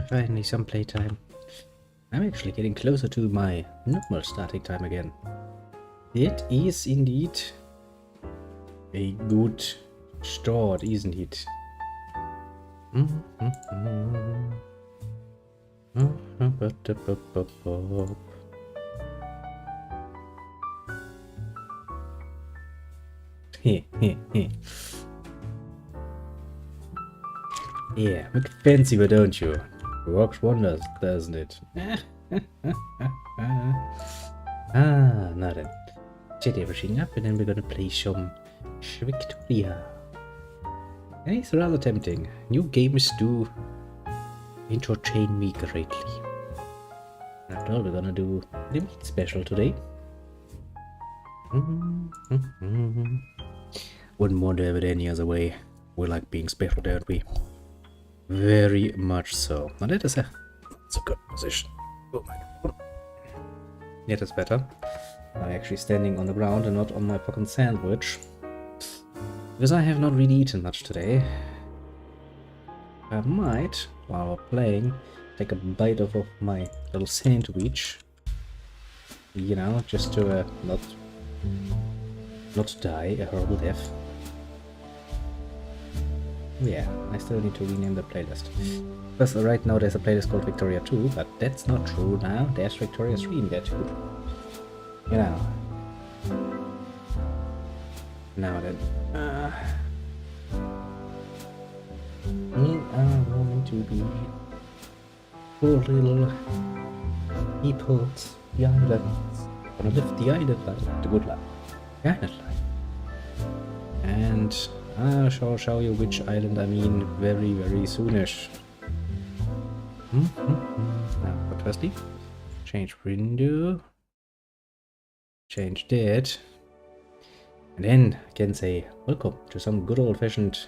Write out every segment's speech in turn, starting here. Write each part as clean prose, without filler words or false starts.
Finally some playtime. I'm actually getting closer to my normal starting time again. It is indeed a good start, isn't it? Yeah, make it fancier, don't you? Works wonders, doesn't it? Now then. Set everything up and then we're gonna play some Victoria. And it's rather tempting. New games do entertain me greatly. After all, we're gonna do the meat special today. Wouldn't want to have it any other way. We like being special, don't we? Very much so. Now that is a good position. Oh my god. Yeah, that's better. I'm actually standing on the ground and not on my fucking sandwich. Because I have not really eaten much today. I might, while we're playing, take a bite of my little sandwich. You know, just to not die a horrible death. Yeah, I still need to rename the playlist. Because right now there's a playlist called Victoria 2, but that's not true now. There's Victoria 3 in there too. You know. Now then. We are going to be poor little people, the islands. Gonna live the island life, the good life. The island life. And I shall show you which island I mean very, very soonish. Now, but firstly, change window. Change that. And then I can say, welcome to some good old-fashioned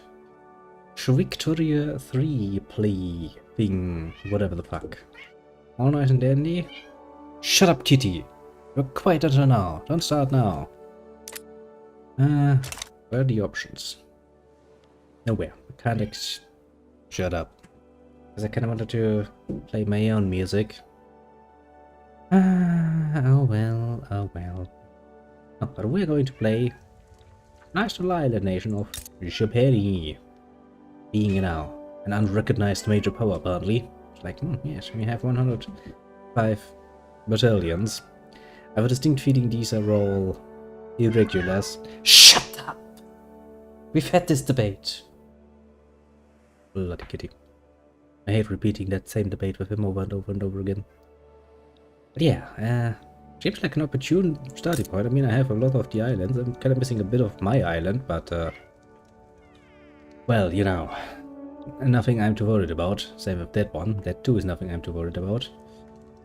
Victoria 3 play thing, whatever the fuck. All nice and dandy. Shut up, kitty. You're quiet until now. Don't start now. Where are the options? Nowhere. I can't shut up. Because I kinda wanted to play my own music. Oh well, oh well. Oh, but we're going to play nice little island nation of Japan. Being, you know, an unrecognized major power apparently. It's like, yes, we have 105 battalions. I have a distinct feeling these are all irregulars. Shut up! We've had this debate. Bloody kitty. I hate repeating that same debate with him over and over and over again. But yeah, seems like an opportune starting point. I mean, I have a lot of the islands. I'm kind of missing a bit of my island, but well, you know, nothing I'm too worried about. Same with that one. That too is nothing I'm too worried about.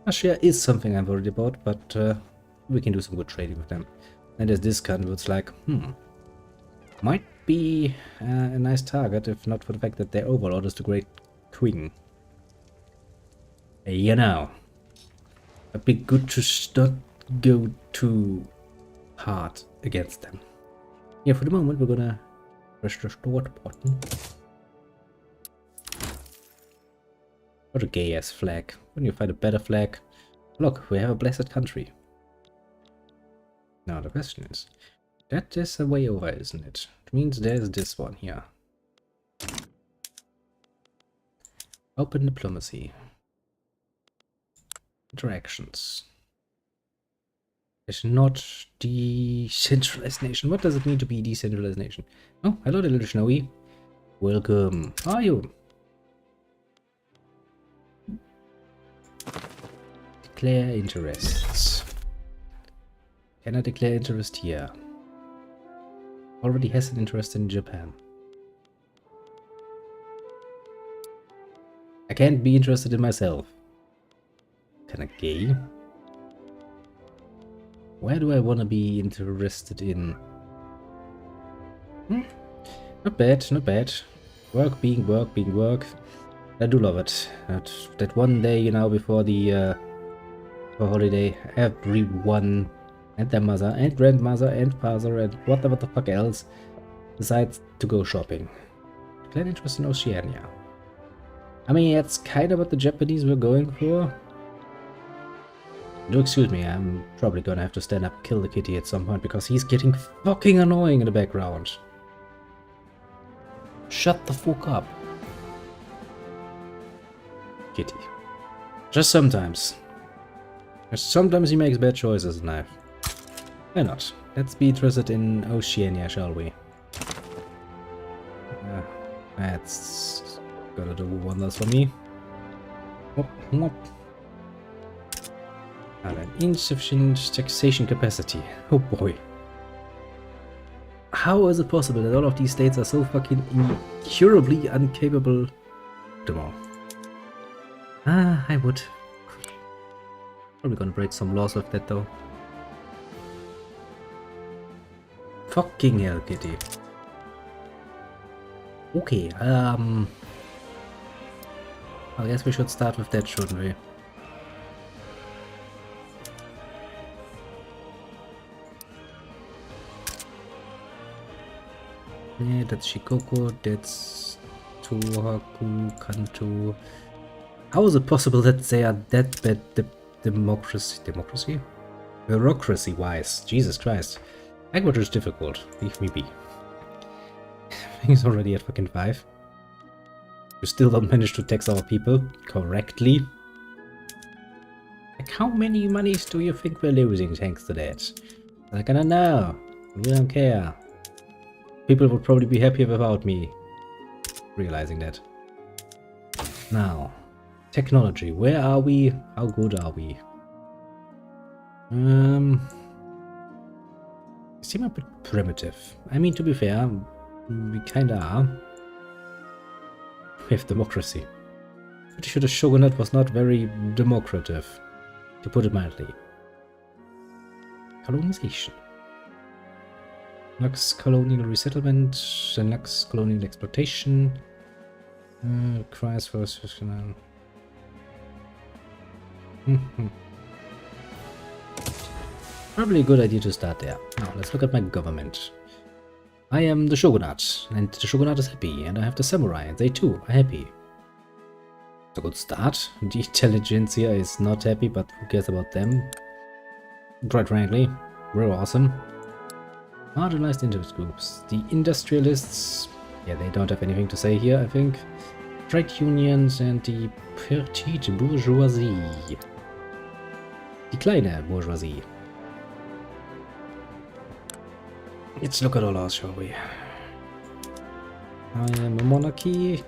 Russia is something I'm worried about, but we can do some good trading with them. And there's this kind of, it's like, might be a nice target if not for the fact that their overlord is the Great Queen. You know, it'd be good to not go too hard against them. Yeah, for the moment we're gonna press the start button. What a gay ass flag. When you find a better flag, look, we have a blessed country. Now the question is, that is a way over, isn't it? It means there's this one here. Open diplomacy. Interactions. It's not decentralized nation. What does it mean to be decentralized nation? Oh, hello little Snowy. Welcome. How are you? Declare interests. Can I declare interest here? Already has an interest in Japan. I can't be interested in myself. Kinda gay. Where do I want to be interested in? Not bad, not bad. Work being work being work. I do love it. That one day, you know, before the holiday, everyone and their mother and grandmother and father and whatever the fuck else decides to go shopping. Declare interest in Oceania. I mean, that's kind of what the Japanese were going for. Do excuse me, I'm probably gonna have to stand up and kill the kitty at some point because he's getting fucking annoying in the background. Shut the fuck up. Kitty. Just sometimes. Just sometimes he makes bad choices in life. Why not? Let's be interested in Oceania, shall we? That's gonna do wonders for me. Whoop, whoop. And an insufficient taxation capacity. Oh boy. How is it possible that all of these states are so fucking incurably incapable? Tomorrow. I would. Probably gonna break some laws with that though. Fucking hell, kitty. Okay, I guess we should start with that, shouldn't we? Yeah, that's Shikoku, that's Tohaku, Kanto. How is it possible that they are that bad democracy? Bureaucracy-wise. Jesus Christ. Language is difficult. Leave me be. He's already at fucking 5. We still don't manage to tax our people correctly. Like, how many monies do you think we're losing thanks to that? Like, I don't know. We don't care. People would probably be happier without me realizing that. Now, technology. Where are we? How good are we? Seem a bit primitive. I mean, to be fair, we kinda are. We have democracy. Pretty sure the shogunate was not very democrative, to put it mildly. Colonization. Lux colonial resettlement, and Lux colonial exploitation. Requires first. Probably a good idea to start there. Now, let's look at my government. I am the shogunate, and the shogunate is happy, and I have the samurai, and they too are happy. It's a good start. The intelligentsia is not happy, but who cares about them? Quite frankly, we're awesome. Marginalized interest groups. The industrialists, yeah, they don't have anything to say here, I think. Trade unions and the petite bourgeoisie. Die kleine bourgeoisie. Let's look at all ours, shall we? I am a monarchy.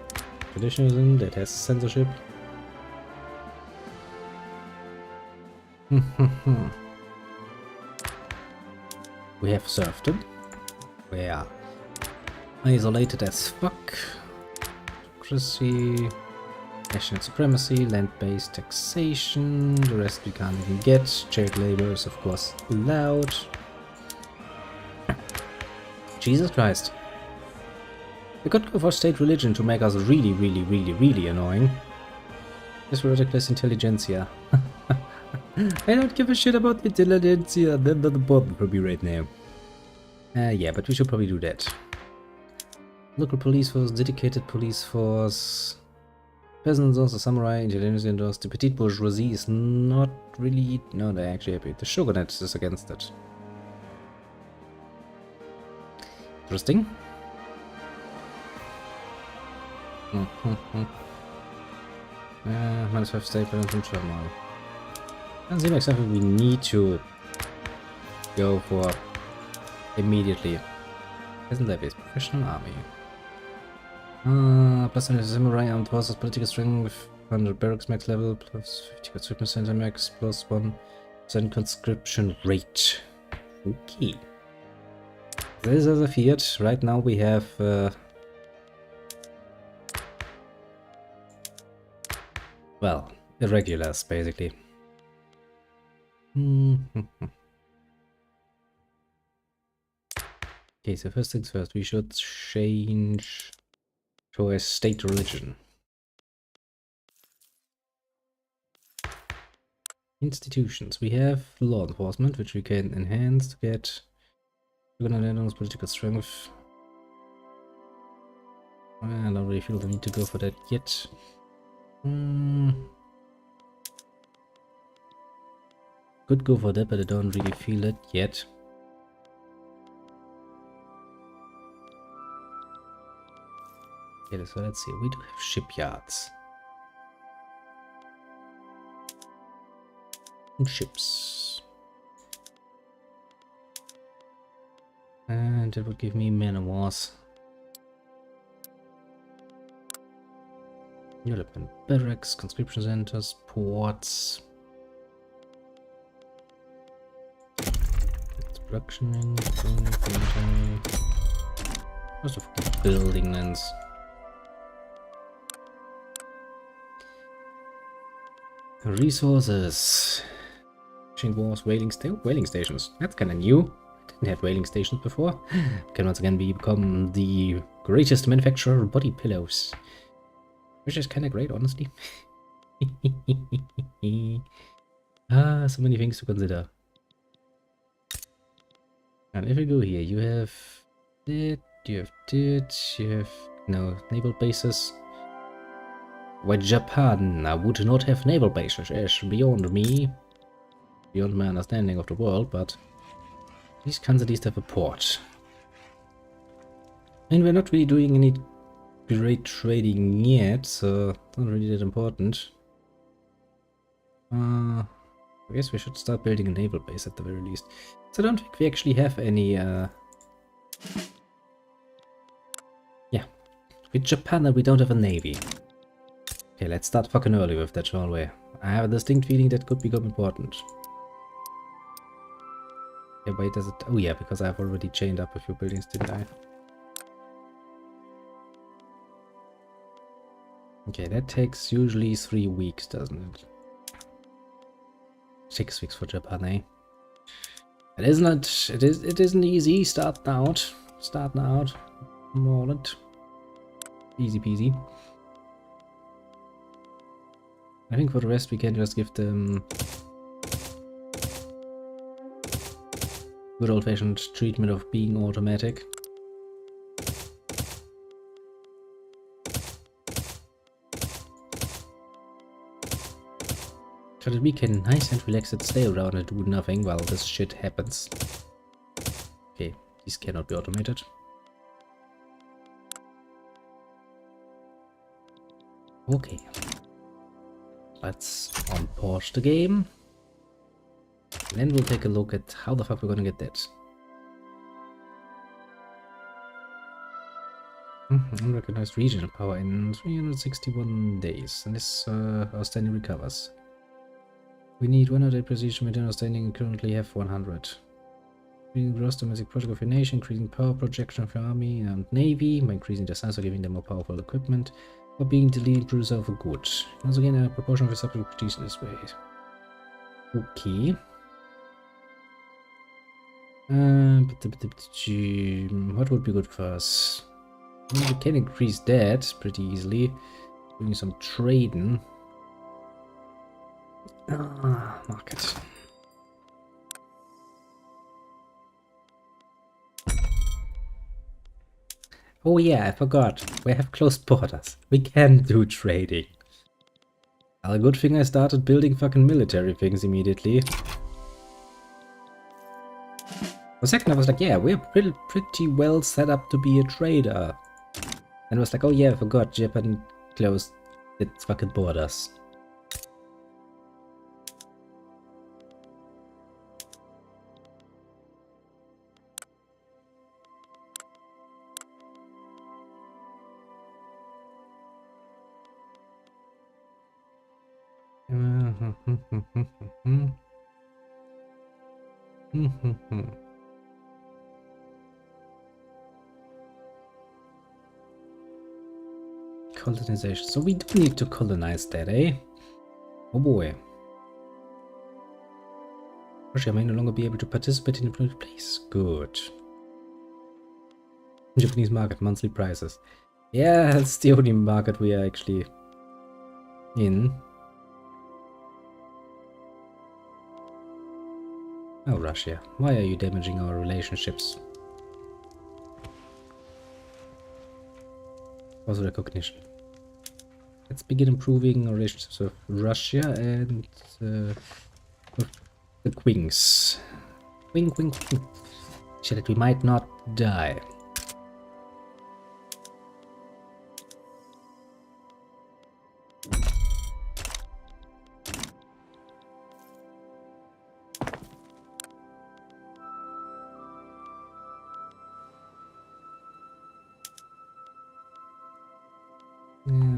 Traditionalism that has censorship. We have serfdom. We are isolated as fuck. Democracy. National supremacy. Land-based taxation. The rest we can't even get. Child labor is of course allowed. Jesus Christ. We could go for state religion to make us really, really, really, really annoying. This ridiculous intelligentsia. I don't give a shit about intelligentsia. They're not important for me right now. Yeah, but we should probably do that. Local police force, dedicated police force. Peasants also, samurai, intelligentsia endorsed. The petite bourgeoisie is not really... No, they're actually happy. The shogunate is against it. Interesting. -5 state balance and turmoil. Doesn't seem like something we need to go for immediately. Peasant levies, professional army. Plus samurai armed forces, political strength, 100 barracks max level, plus 50 conscription max, plus 1% conscription rate. Okay. This is a Fiat. Right now we have well, irregulars basically. Okay, so first things first, we should change to a state religion. Institutions. We have law enforcement, which we can enhance to get political strength. I don't really feel the need to go for that yet. Hmm. Could go for that, but I don't really feel it yet. Okay, so let's see. We do have shipyards. And ships. And it would give me man of wars. Development barracks, conscription centers, ports. Production in most of building lands. Resources. Fishing wars, whaling stations. That's kind of new. Didn't have whaling stations before. Can once again become the greatest manufacturer of body pillows. Which is kind of great, honestly. So many things to consider. And if we go here, you have it, you have it, you have no naval bases. Why Japan would not have naval bases is beyond me, beyond my understanding of the world, but these can at least have a port. And we're not really doing any great trading yet, so not really that important. I guess we should start building a naval base at the very least. So I don't think we actually have any, yeah. With Japan, we don't have a navy. Okay, let's start fucking early with that, shall we? I have a distinct feeling that could become important. Okay, wait, does it... Oh yeah, because I've already chained up a few buildings, didn't I? Okay, that takes usually 3 weeks, doesn't it? 6 weeks for Japan, eh? It isn't easy starting out. More it. Easy peasy. I think for the rest we can just give them good old-fashioned treatment of being automatic. So that we can nice and relaxed stay around and do nothing while this shit happens. Okay, these cannot be automated. Okay. Let's unpause the game. And then we'll take a look at how the fuck we're gonna get that. Unrecognized regional power in 361 days. And this outstanding recovers. We need 100 precision within outstanding and currently have 100. Increasing gross domestic product of your nation, increasing power projection of your army and navy, by increasing the size or giving them more powerful equipment, or being the leading producer of a good. Once again, a proportion of the subject produced in this way. Okay. What would be good for us? We can increase that pretty easily. Doing some trading. Market. Oh yeah, I forgot. We have closed borders. We can do trading. Well, a good thing I started building fucking military things immediately. For a second I was like, yeah, we're pretty well set up to be a trader. And I was like, oh yeah, I forgot, Japan closed its fucking borders. Colonization. So we do need to colonize that, eh? Oh boy. Russia may no longer be able to participate in the political place. Good. Japanese market, monthly prices. Yeah, that's the only market we are actually in. Oh, Russia, why are you damaging our relationships? Also recognition. Let's begin improving our relationships with Russia and with the Queens. Queen, queen, queen. So that we might not die.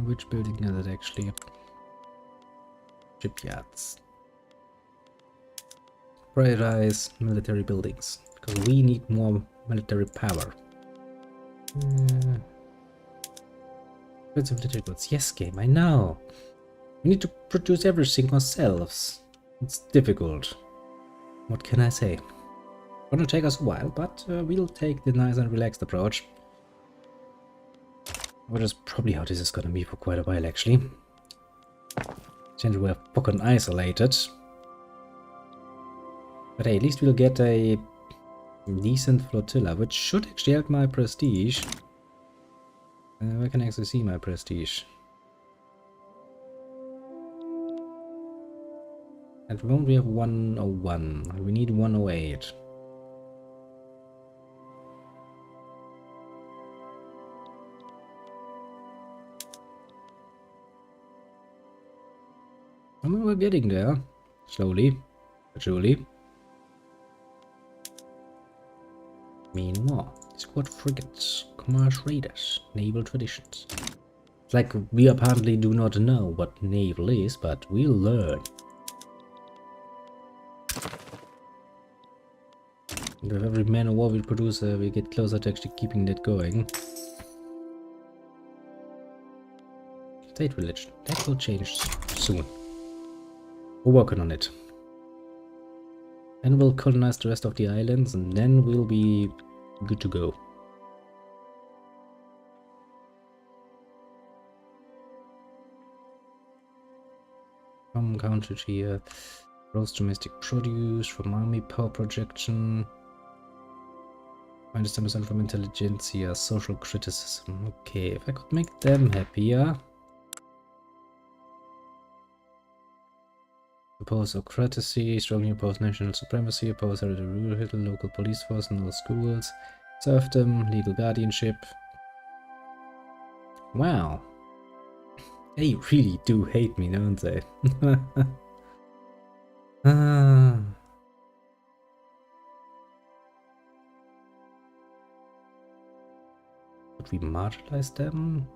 Which building is it actually? Shipyards. Prioritize military buildings, because we need more military power. Goods of military goods. Yes, game, I know. We need to produce everything ourselves. It's difficult. What can I say? Gonna take us a while, but we'll take the nice and relaxed approach. Which is probably how this is gonna be for quite a while, actually. Since we're fucking isolated. But hey, at least we'll get a decent flotilla, which should actually help my prestige. I can actually see my prestige. At the moment we have 101. We need 108. I mean, we're getting there. Slowly. But surely. Meanwhile, squad frigates, commerce raiders, naval traditions. It's like we apparently do not know what naval is, but we'll learn. And with every man of war we produce, we get closer to actually keeping that going. State religion. That will change soon. We're working on it. And we'll colonize the rest of the islands, and then we'll be good to go. From country here. Gross domestic produce, from army power projection. -10% from intelligentsia, social criticism. Okay, if I could make them happier. Oppose autocracy, strongly oppose national supremacy, oppose hereditary local police force and all schools, serfdom, legal guardianship. Wow. They really do hate me, don't they? Could we marginalize them?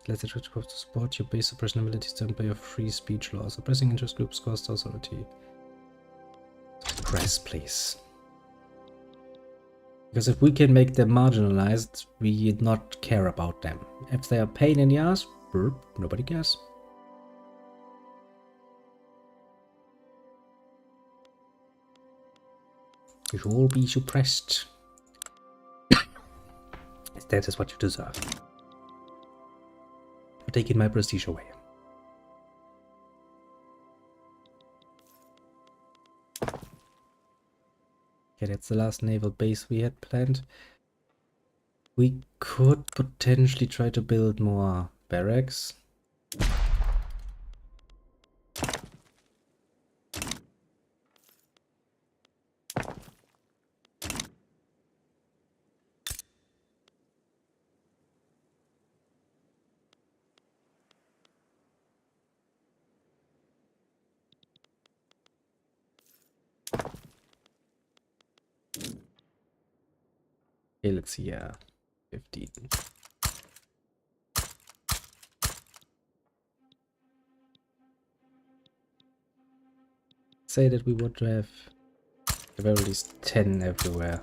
Let's try to support your base suppression abilities done by your free speech laws. Oppressing interest groups costs authority. Suppress, please. Because if we can make them marginalized, we not care about them. If they are pain in the ass, burp, nobody cares. You should all be suppressed. That is what you deserve. For taking my prestige away. Okay, that's the last naval base we had planned. We could potentially try to build more barracks. Okay, let's see, 15. Say that we want to have at the very least 10 everywhere.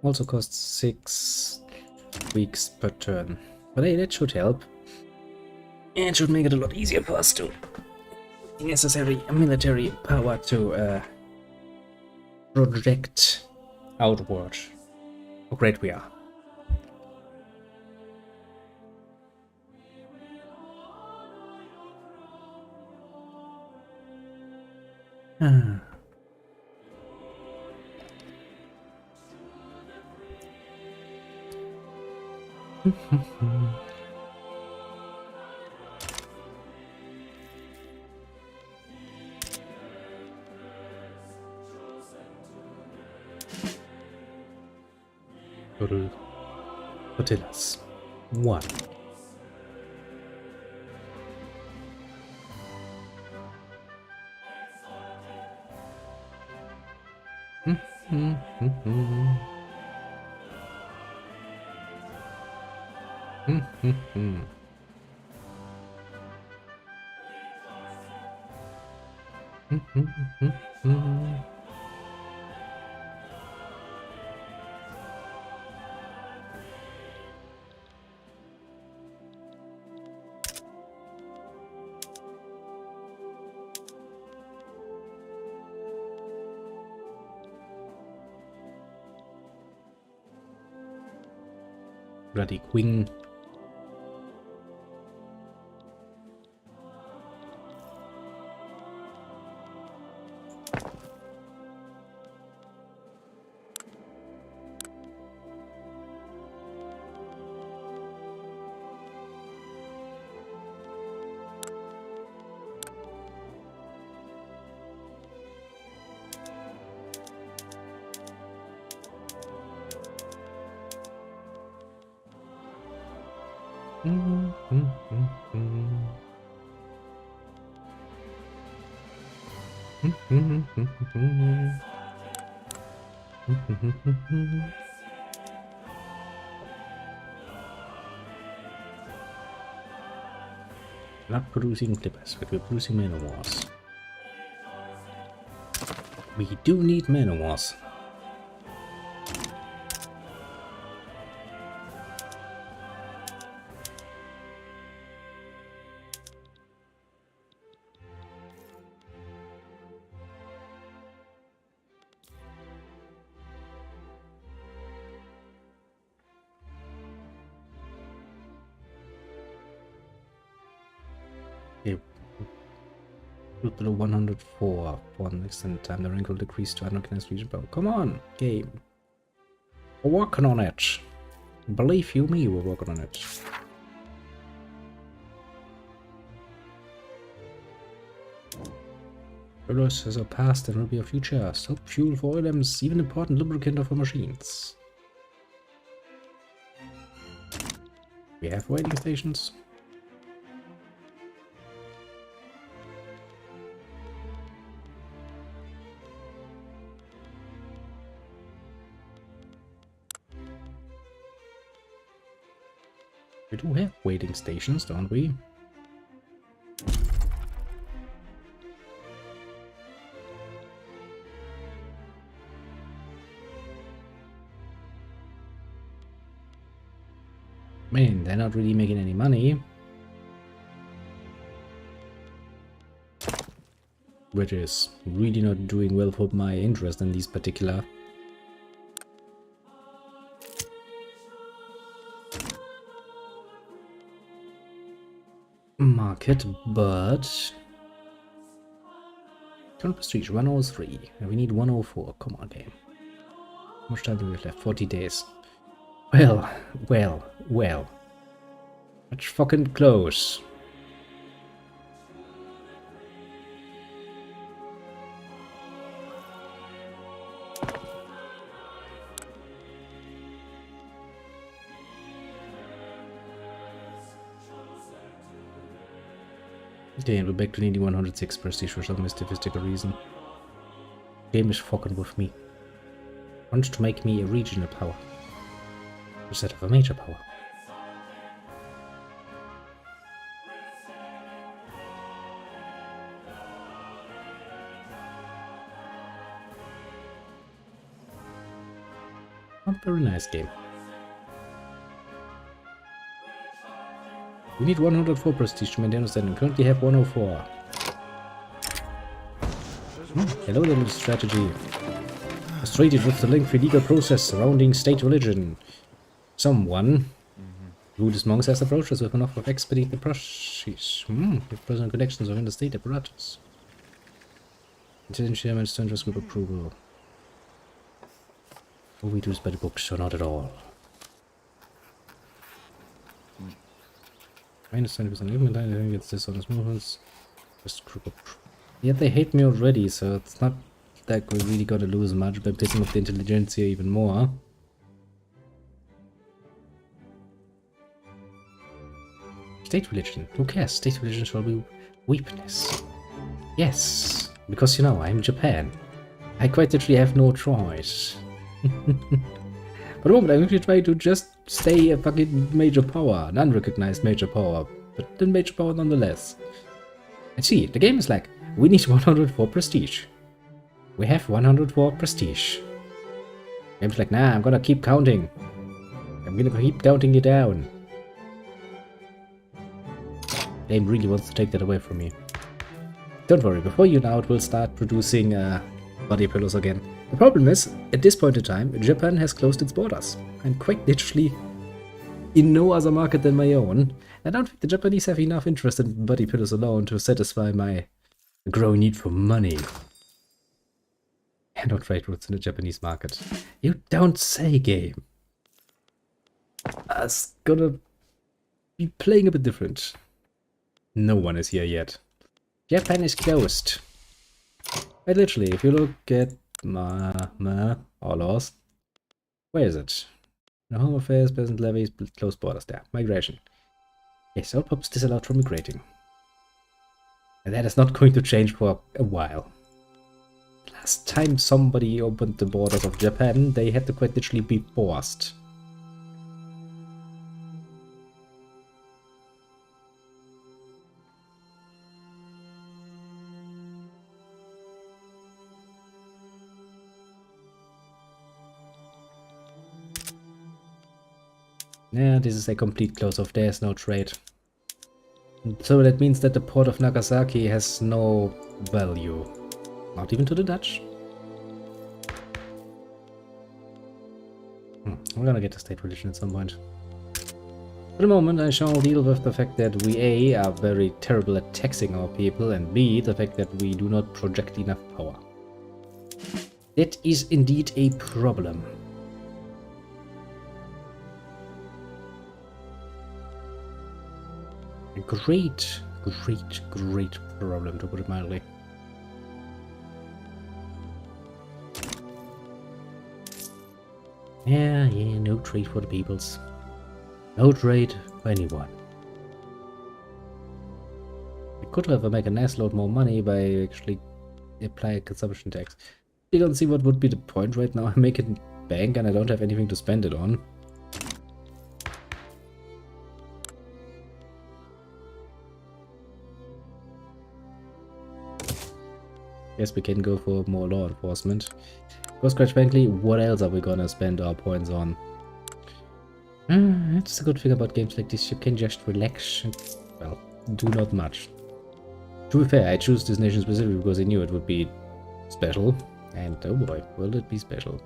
Also costs 6 weeks per turn. But hey, that should help. And should make it a lot easier for us to necessary military power to project outward. How great we are. Ah. Total tortillas. 1. Bloody queen. Not producing clippers, but we're producing manowars. We do need manowars. Okay. Below 104 for an extended time. The rank will decrease to unrecognized region power. Come on, game. We're working on it. Believe you me, we're working on it. Travelers has a past and will be a future. Stop fuel for items, even important lubricant of our machines. We have waiting stations. We do have waiting stations, don't we? Man, they're not really making any money. Which is really not doing well for my interest in these particular market, but current prestige 103 and we need 104. Come on, game. How much time do we have left? 40 days. Well. That's fucking close. Okay, and we're back to needing 106 prestige for some mystical reason. Game is fucking with me. Wants to make me a regional power instead of a major power. Not very nice game. We need 104 prestige to maintain understanding. Currently have 104. Hello there, little strategy. Frustrated with the lengthy legal process surrounding state religion. Someone, Buddhist monks, has approached us with an offer of expedite the process. With personal connections within the state apparatus. Intelligent chairman to interest group approval. Will we do this by the books or not at all? Minus 20% movement, I think it's dishonest movements. Just group approval. Yet they hate me already, so it's not like we're really gonna lose much by pissing off the intelligentsia even more. State religion. Who cares? State religion shall be weakness. Yes, because you know, I'm Japan. I quite literally have no choice. For the moment, I'm actually trying to just stay a fucking major power, an unrecognized major power, but a major power nonetheless. And see, the game is like, we need 104 prestige. We have 104 prestige. Game's like, nah, I'm gonna keep counting. I'm gonna keep counting it down. Game really wants to take that away from me. Don't worry, before you know it will start producing body pillows again. The problem is, at this point in time, Japan has closed its borders. I'm quite literally in no other market than my own. I don't think the Japanese have enough interest in body pillows alone to satisfy my growing need for money. And on trade routes in the Japanese market. You don't say, game. It's gonna be playing a bit different. No one is here yet. Japan is closed. But literally, if you look at or lost. Where is it? No home affairs, peasant levies, closed borders there. Migration. Yes, all pups disallowed from migrating. And that is not going to change for a while. Last time somebody opened the borders of Japan, they had to quite literally be forced. Yeah, this is a complete close-off. There's no trade. So that means that the port of Nagasaki has no value. Not even to the Dutch. We're gonna get a state religion at some point. For the moment, I shall deal with the fact that we A, are very terrible at taxing our people, and B, the fact that we do not project enough power. That is indeed a problem. A great problem, to put it mildly. Yeah, no trade for the peoples. No trade for anyone. We could have make a nice load more money by actually apply a consumption tax. I don't see what would be the point right now. I make it bank and I don't have anything to spend it on. Guess we can go for more law enforcement. Because quite frankly, what else are we gonna spend our points on? That's a good thing about games like this. You can just relax and, well, do not much. To be fair, I choose this nation specifically because I knew it would be special. And oh boy, will it be special.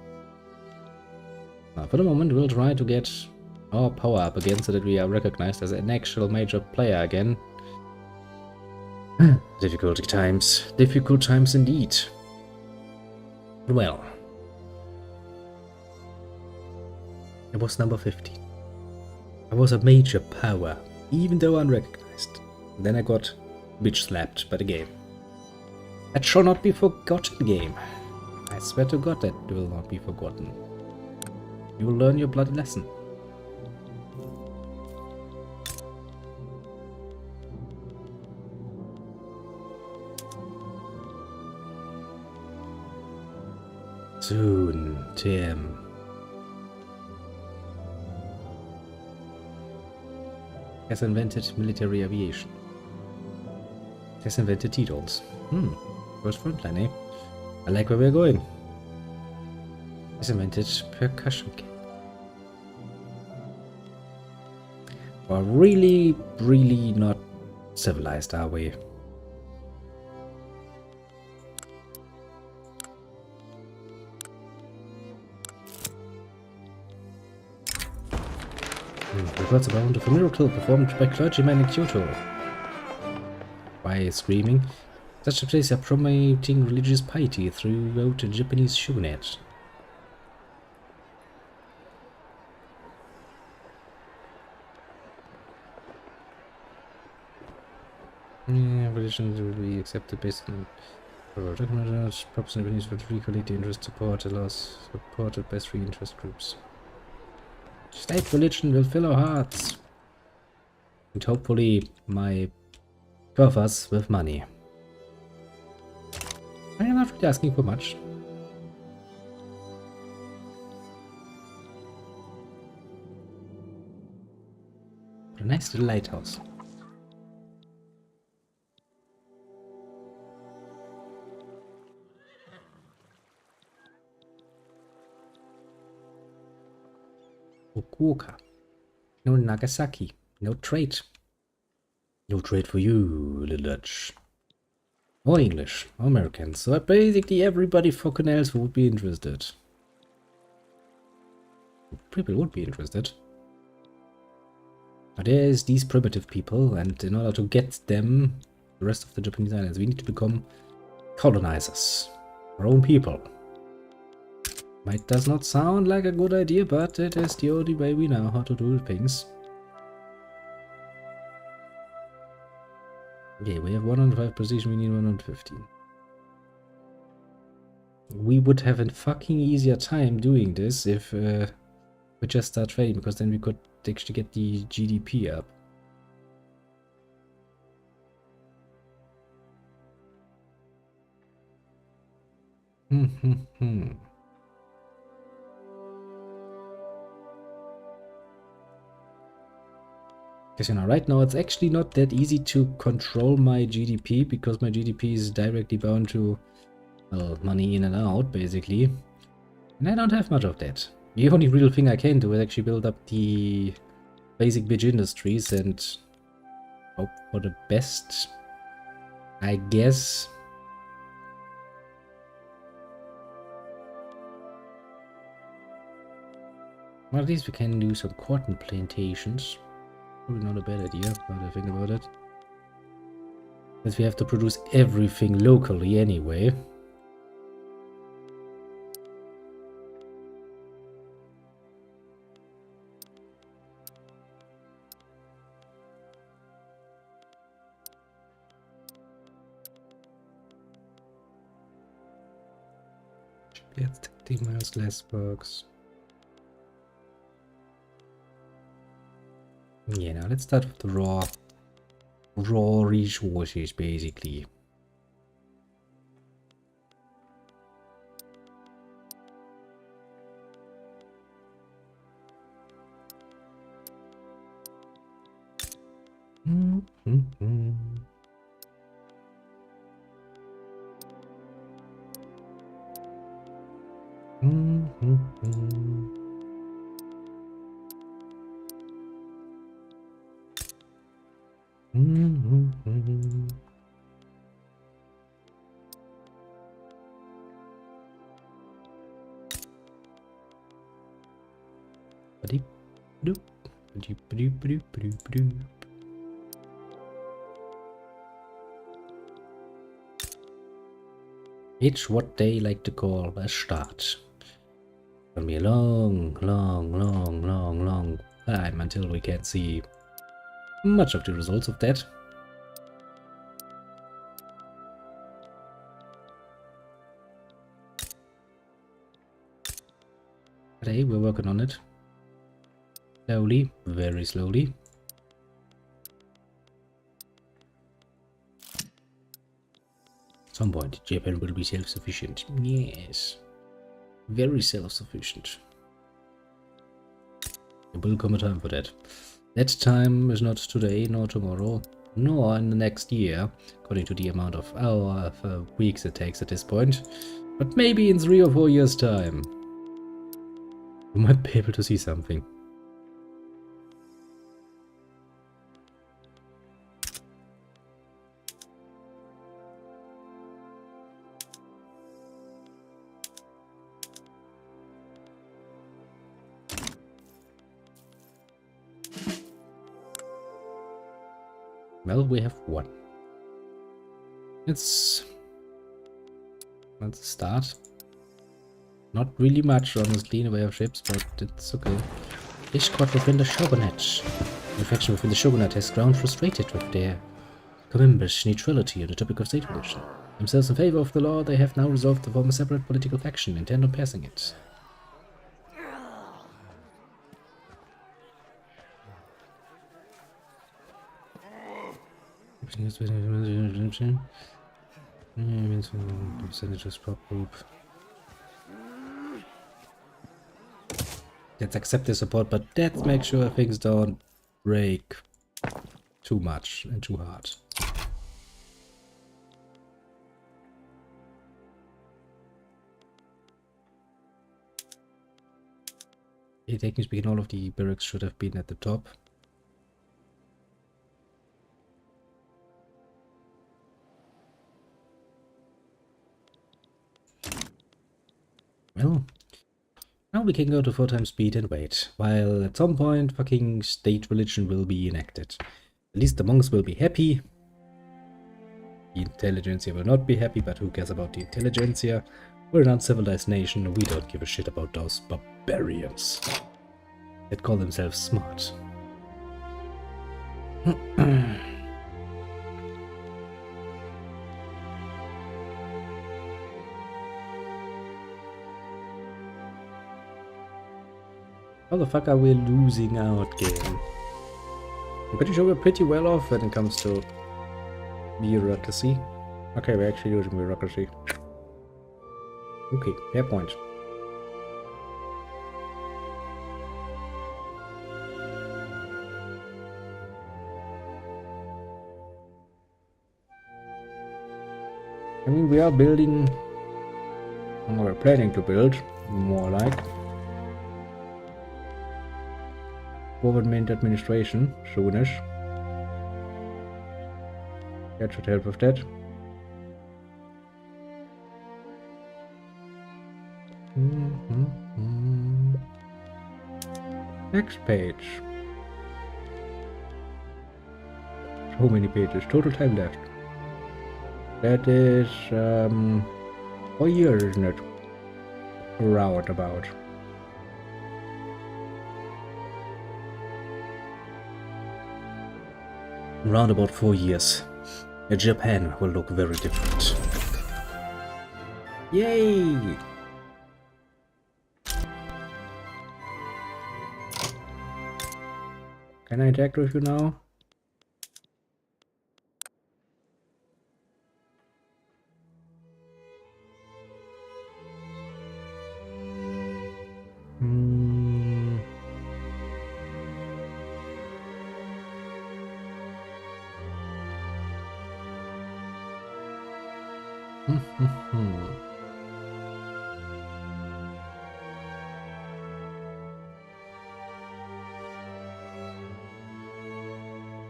Now, for the moment, we'll try to get our power up again so that we are recognized as an actual major player again. Difficult times indeed. Well, I was number 15. I was a major power, even though unrecognized. Then I got bitch slapped by the game. That shall not be forgotten, game. I swear to God that will not be forgotten. You will learn your bloody lesson. Soon, Tim. Has invented military aviation. Has invented titles. First frontline, eh? I like where we're going. Has invented percussion kit. We're really, really not civilized, are we? Reports about a miracle performed by clergymen in Kyoto. By screaming, such a place are promoting religious piety throughout the Japanese shogunate. Religions will be accepted based on purpose and revenues for free quality interest support allows supported by three interest groups. State religion will fill our hearts. And hopefully my coffers with money. I am not really asking for much. What a nice little lighthouse. Fukuoka. No Nagasaki. No trade. No trade for you, little Dutch. Or English. Or American. So basically everybody fucking else would be interested. People would be interested. But there's these primitive people, and in order to get them, the rest of the Japanese islands, we need to become colonizers. Our own people. Might does not sound like a good idea, but it is the only way we know how to do things. Okay, we have 105 precision, we need 115. We would have a fucking easier time doing this if we just start trading, because then we could actually get the GDP up. Because, you know, right now it's actually not that easy to control my GDP, because my GDP is directly bound to, well, money in and out, basically. And I don't have much of that. The only real thing I can do is actually build up the basic bitch industries and hope for the best, I guess. Well, at least we can do some cotton plantations. Probably not a bad idea, now I think about it. Because we have to produce everything locally anyway. Let's take miles less bugs. Yeah, now let's start with the raw resources, basically. It's what they like to call a start. It's gonna be a long time until we can see much of the results of that. But hey, we're working on it. Slowly, very slowly. At some point, Japan will be self-sufficient. Yes. Very self-sufficient. There will come a time for that. That time is not today, nor tomorrow, nor in the next year, according to the amount of hours, weeks it takes at this point. But maybe in 3 or 4 years' time, we might be able to see something. Well, we have one. Let's start. Not really much, honestly, in the way of ships, but it's okay. Ishkot within the Shogunate. The faction within the Shogunate has grown frustrated with their commemorous neutrality on the topic of state religion. Themselves in favor of the law, they have now resolved to form a separate political faction, intent on passing it. Percentages pop group. Let's accept the support, but let's make sure things don't break too much and too hard. Technically speaking, all of the barracks should have been at the top. Well, now we can go to 4 times speed and wait, while at some point fucking state religion will be enacted. At least the monks will be happy. The intelligentsia will not be happy, but who cares about the intelligentsia? We're an uncivilized nation, we don't give a shit about those barbarians that call themselves smart. How the fuck are we losing out, game? I'm pretty sure we're pretty well off when it comes to bureaucracy. Okay, we're actually losing bureaucracy. Okay, fair point. I mean, we are building, or we're planning to build, more like government administration soonish. That should help with that. Next page. So many pages. Total time left. That is 4 years, isn't it? Round about. Round about 4 years. Japan will look very different. Yay! Can I interact with you now?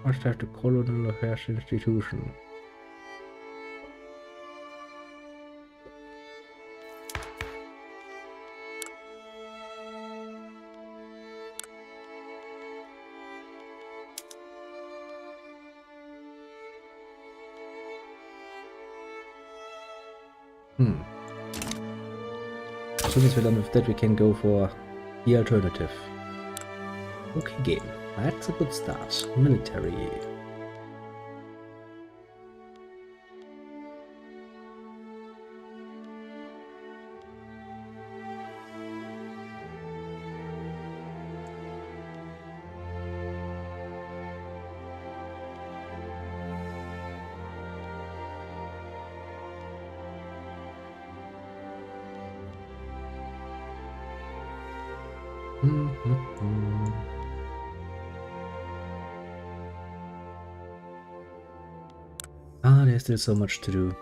Must have the colonial affairs institution. As soon as we're done with that, we can go for the alternative. Okay, game. That's a good start. Military. There's still so much to do.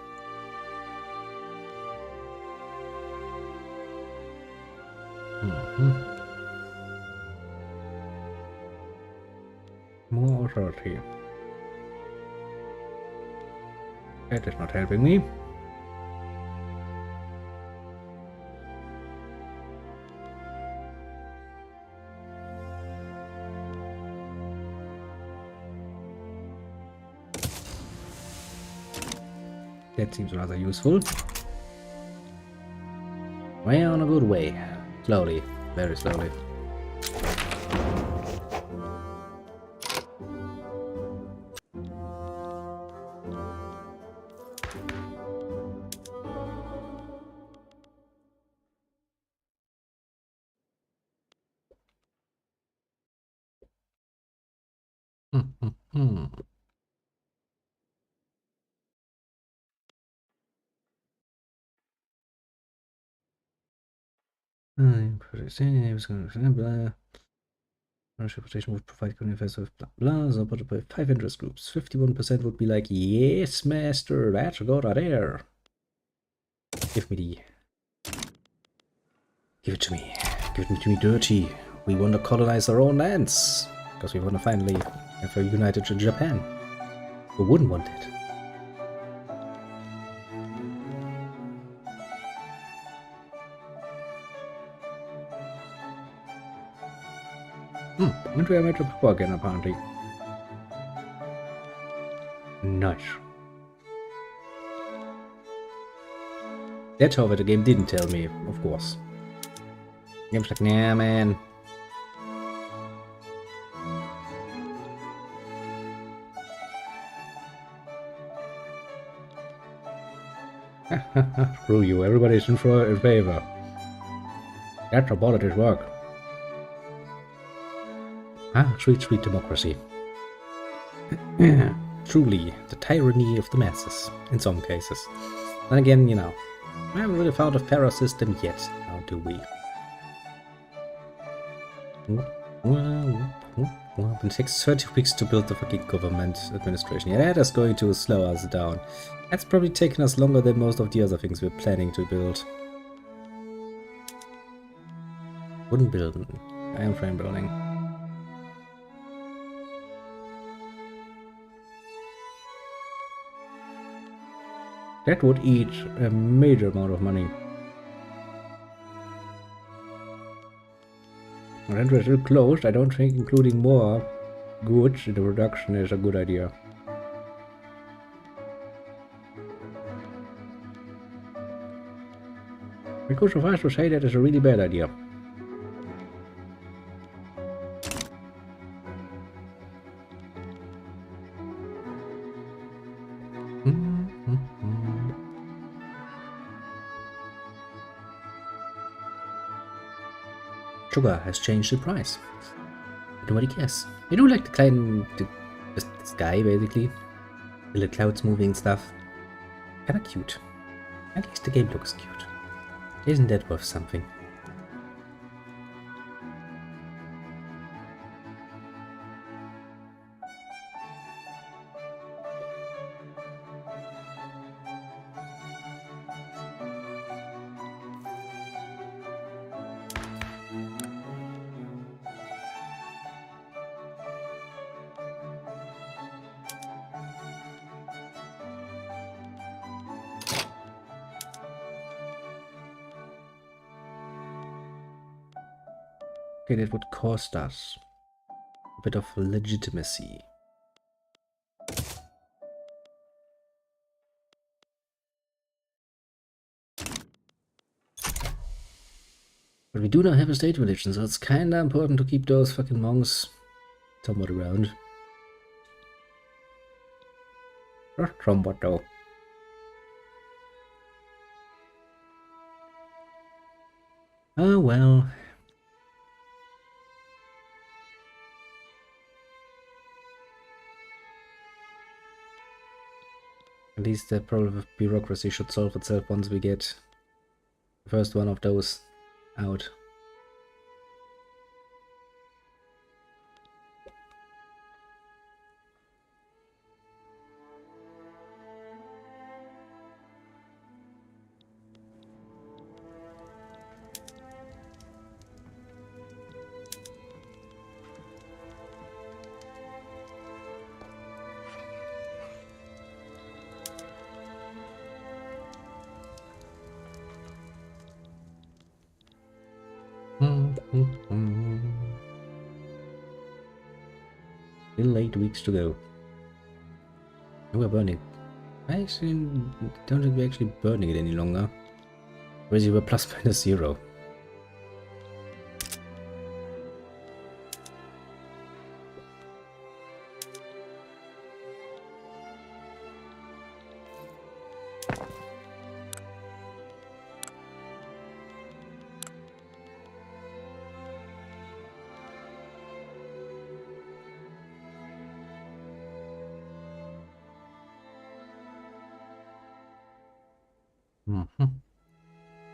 More authority. That is not helping me. That seems rather useful. We're on a good way. Slowly, very slowly. Transportation would provide universe with blah blah, supported by 5 interest groups. 51% would be like, yes, master, that's a good idea. Give me the... Give it to me. Give it to me dirty. We want to colonize our own lands. Because we want to finally have a united Japan. Who wouldn't want it? Into a major power again, apparently. Nice. That's however the game didn't tell me, of course. The game's like, nah, man. Screw you, everybody's in favor. That's how politics work. Ah, sweet, sweet democracy. Truly, the tyranny of the masses, in some cases. Then again, you know, we haven't really found a fairer system yet, now do we? It takes 30 weeks to build the fucking government administration. Yeah, that is going to slow us down. That's probably taken us longer than most of the other things we're planning to build. Wooden building, iron frame building. That would eat a major amount of money. And we're still closed. I don't think including more goods in the production is a good idea. We could suffice to say that is a really bad idea. Sugar has changed the price. Nobody cares. I do like the sky, basically. The little clouds moving stuff. Kinda cute. At least the game looks cute. Isn't that worth something? Okay, that would cost us a bit of legitimacy. But we do now have a state religion, so it's kinda important to keep those fucking monks somewhat around. Not somewhat though. Oh well. At least the problem of bureaucracy should solve itself once we get the first one of those out. Still 8 weeks to go. And we're burning I actually don't think we're actually burning it any longer. Whereas you were plus minus 0.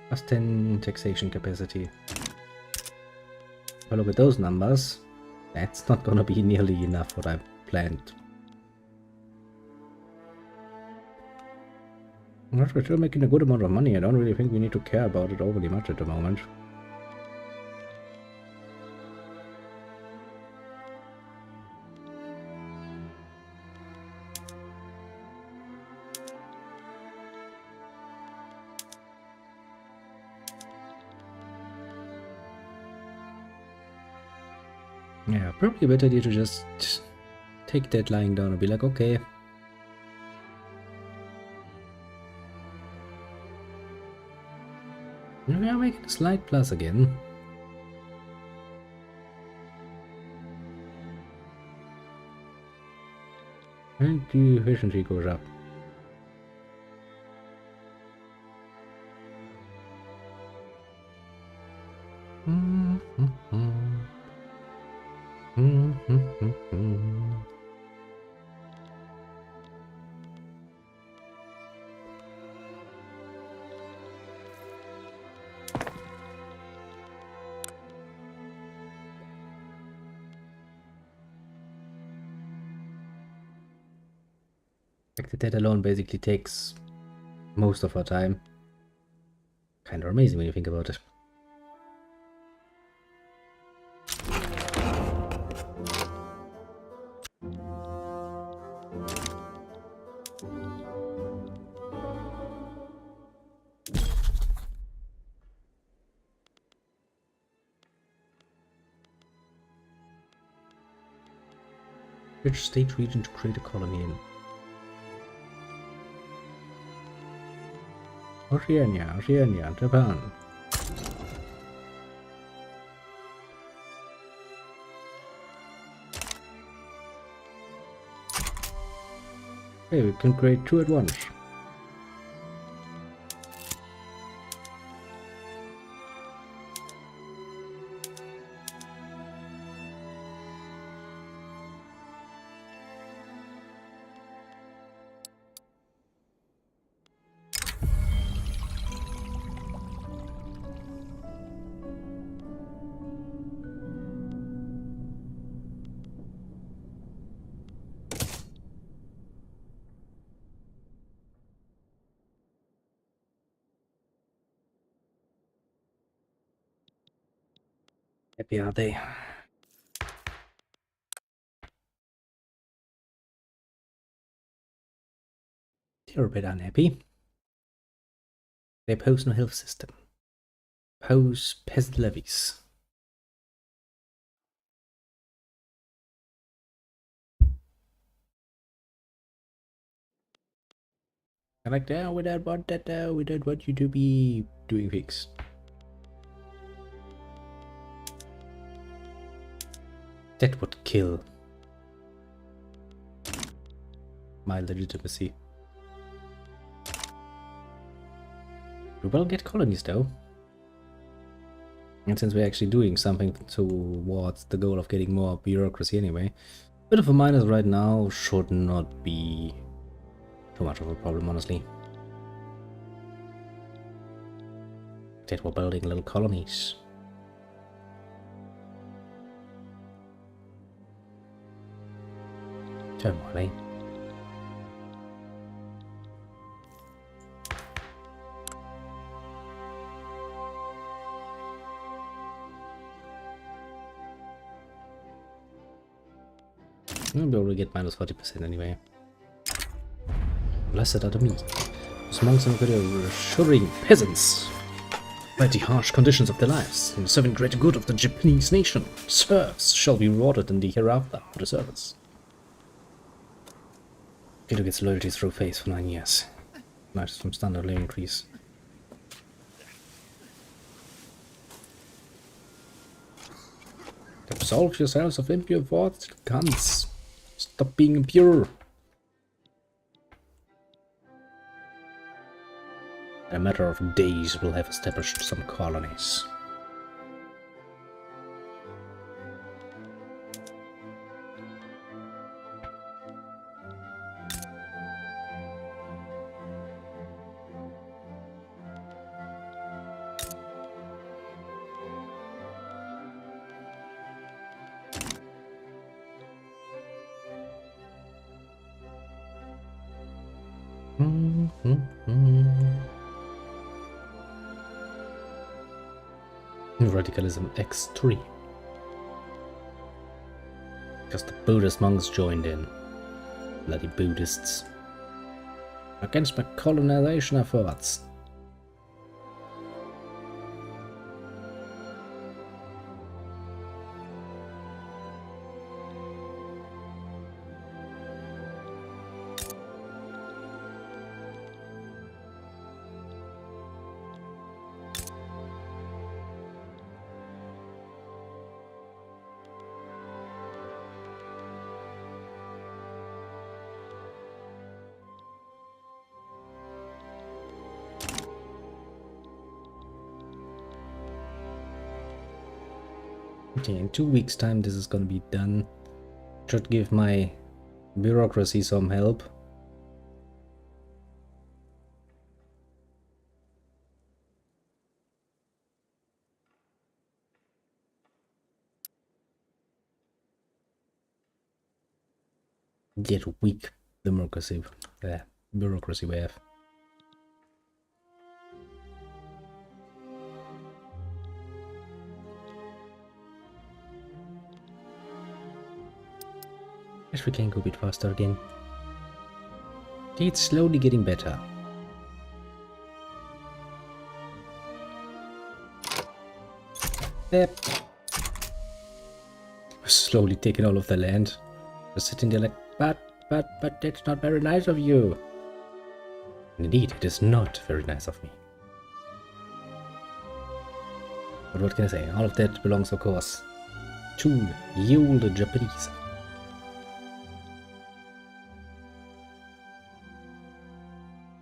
Plus 10 taxation capacity. If I look at those numbers, that's not gonna be nearly enough what I planned. But we're still making a good amount of money. I don't really think we need to care about it overly much at the moment. Yeah, probably a better idea to just take that lying down and be like, okay. We are making a slight plus again. And the efficiency goes up. That alone basically takes most of our time. Kind of amazing when you think about it. Which state region to create a colony in? Oceania, Japan. Hey, we can create 2 at once. Happy are they? They're a bit unhappy. They pose no health system. Pose pest levies. I'm like, no, we don't want that now. We don't want you to be doing things. That would kill my legitimacy. We will get colonies though. And since we're actually doing something towards the goal of getting more bureaucracy anyway, bit of a minus right now should not be too much of a problem, honestly. That we're building little colonies. Turmoil, eh? We'll be able to get minus 40% anyway. Blessed are the meek. Those monks and are assuring peasants by the harsh conditions of their lives, in serving greater good of the Japanese nation. Serfs shall be rewarded in the hereafter for the service. Kilo gets loyalty through phase for 9 years. Nice from standard level increase. Absolve yourselves of impure thoughts, cunts. Stop being impure. In a matter of days, we'll have established some colonies. Radicalism X3. Because the Buddhist monks joined in. Bloody Buddhists. Against my colonization efforts. Okay, in 2 weeks' time this is gonna be done. Should give my bureaucracy some help. Get weak democracy. Bureaucracy we have. Guess we can go a bit faster again. It's slowly getting better. Yep. Slowly taking all of the land. Just sitting there like, but that's not very nice of you. Indeed, it is not very nice of me. But what can I say? All of that belongs, of course, to you, the Japanese.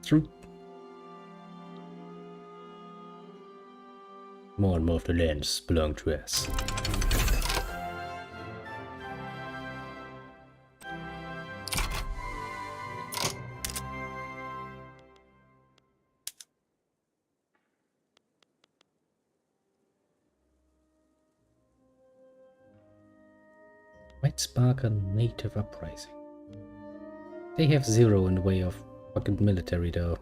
True. More and more of the lands belong to us. Might spark a native uprising. They have zero in the way of fucking military though.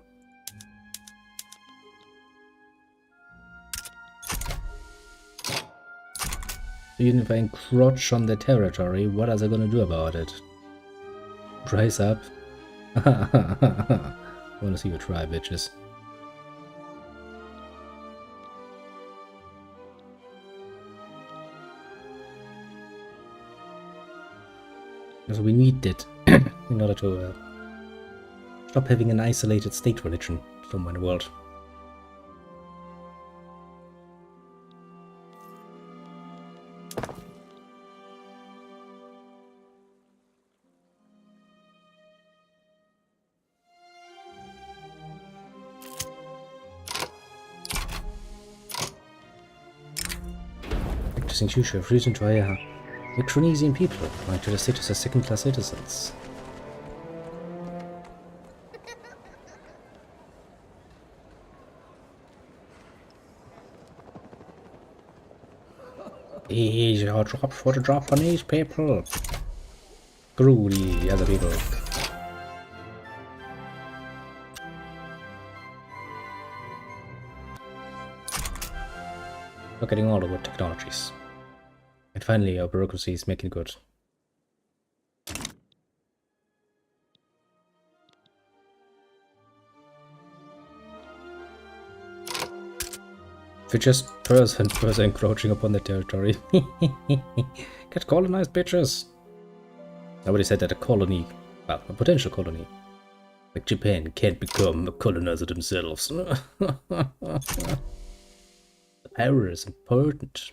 Even if I encroach on their territory, what are they gonna do about it? Rise up? Wanna see you try, bitches. Because we need it in order to stop having an isolated state religion somewhere in the world. Interesting future of reason to hire Micronesian people going to the cities as second-class citizens. These are drops for the Japanese people. Screw the other people. We're getting all over technologies. And finally our bureaucracy is making good. We're just further encroaching upon the territory. Get colonized, bitches! Nobody said that a colony Well, a potential colony. Like Japan can't become a colonizer themselves. The power is important.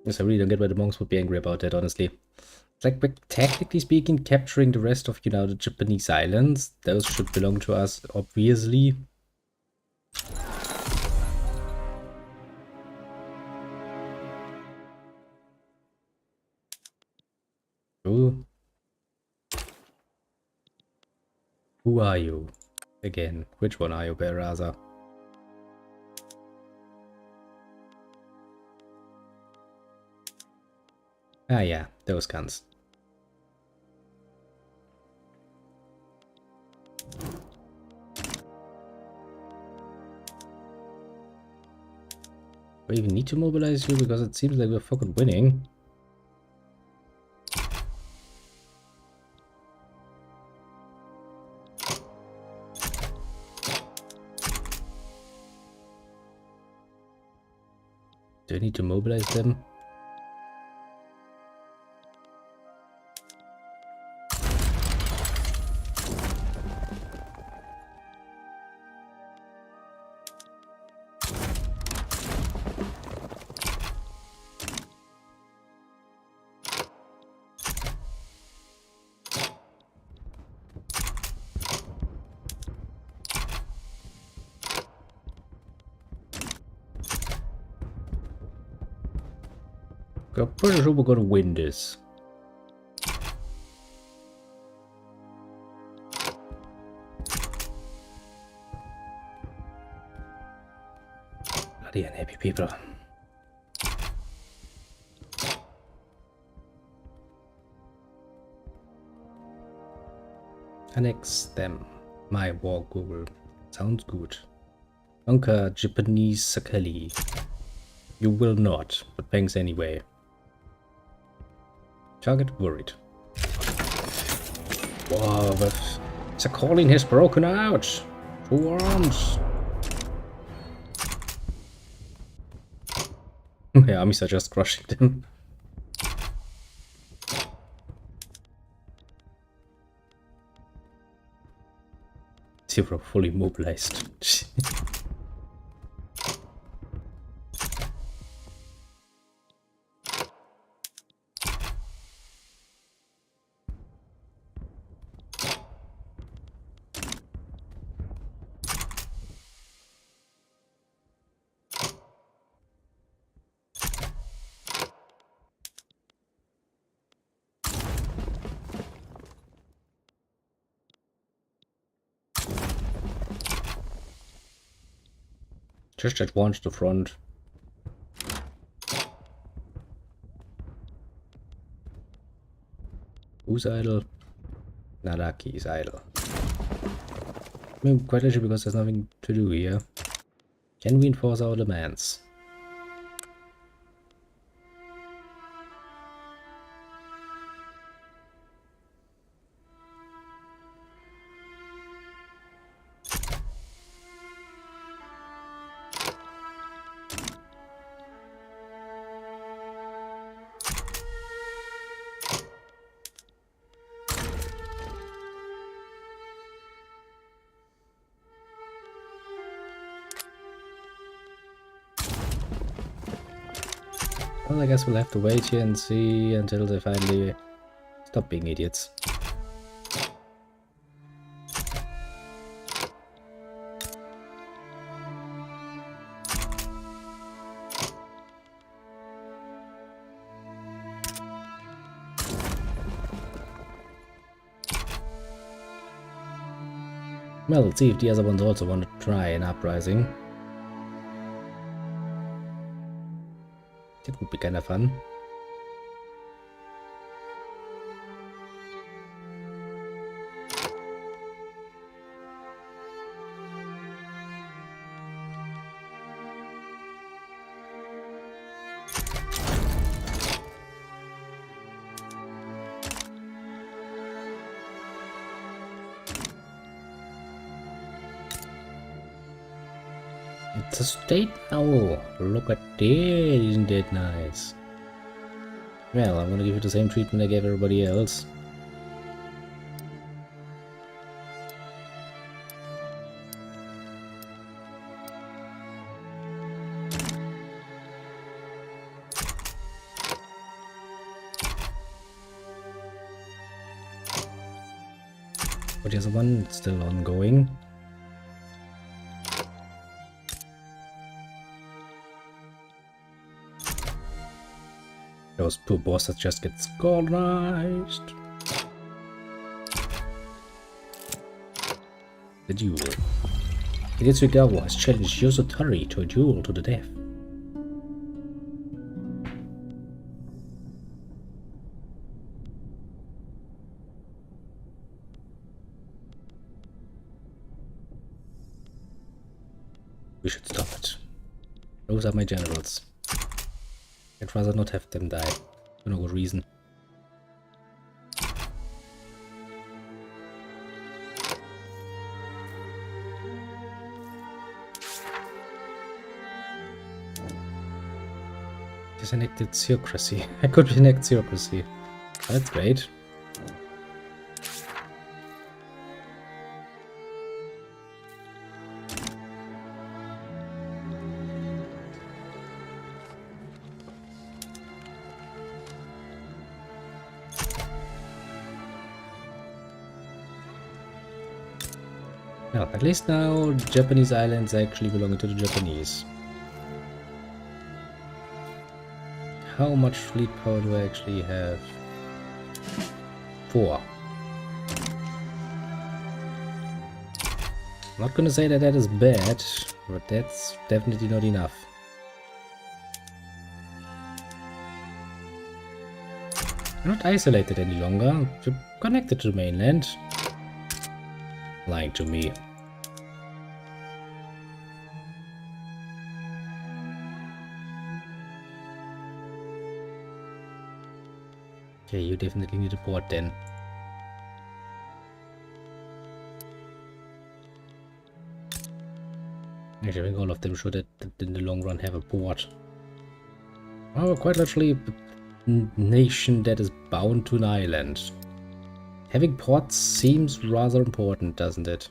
Yes, I really don't get why the monks would be angry about that, honestly. It's like, but technically speaking, capturing the rest of, the Japanese islands, those should belong to us, obviously. Who are you? Again, which one are you, Beraza? Ah yeah, those guns. Do we even need to mobilize you? Because it seems like we're fucking winning. Do I need to mobilize them? I'm pretty sure we're gonna win this. Bloody unhappy people. Annex them. My war Google. Sounds good. Conquer Japanese Sakali. You will not, but thanks anyway. Target worried. Wow, but the calling has broken out. 2 arms. My armies are just crushing them. Zero fully mobilized. Just advance the front. Who's idle? Naraki is idle. I mean, quite literally because there's nothing to do here. Can we enforce our demands? Well, I guess we'll have to wait here and see until they finally stop being idiots. Well, let's see if the other ones also want to try an uprising. That would be kind of fun. It's a state owl. Look at that, isn't that nice? Well, I'm gonna give it the same treatment I gave everybody else. But there's one still ongoing. Those poor bosses just get scaldized. The duel. Hitsugawa has challenged Yosotori to a duel to the death. We should stop it. Those are my generals. I'd rather not have them die, for no good reason. Disconnected theocracy. I could connect theocracy. That's great. Well, at least now Japanese islands actually belong to the Japanese. How much fleet power do I actually have? 4. I'm not gonna say that that is bad, but that's definitely not enough. I'm not isolated any longer. You're connected to the mainland. Lying to me. Okay, you definitely need a port then. Actually, I think all of them should in the long run have a port. Oh, quite literally a nation that is bound to an island. Having ports seems rather important, doesn't it?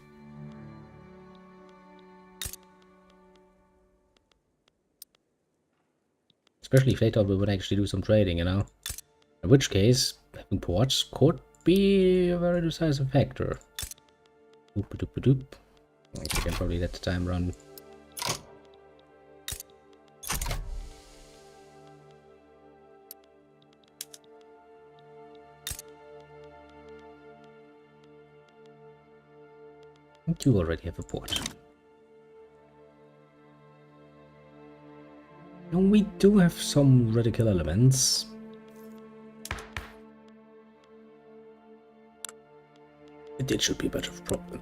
Especially if later we would actually do some trading, you know? In which case, having ports could be a very decisive factor. Oop-a-doop-a-doop. I can probably let the time run. You already have a port. And we do have some radical elements. It should be a bit of a problem.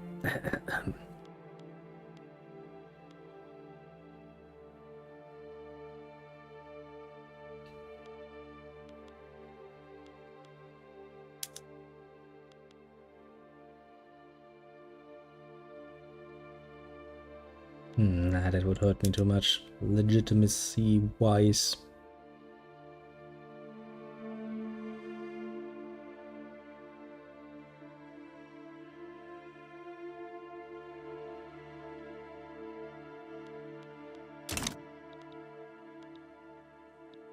Nah, that would hurt me too much, legitimacy-wise.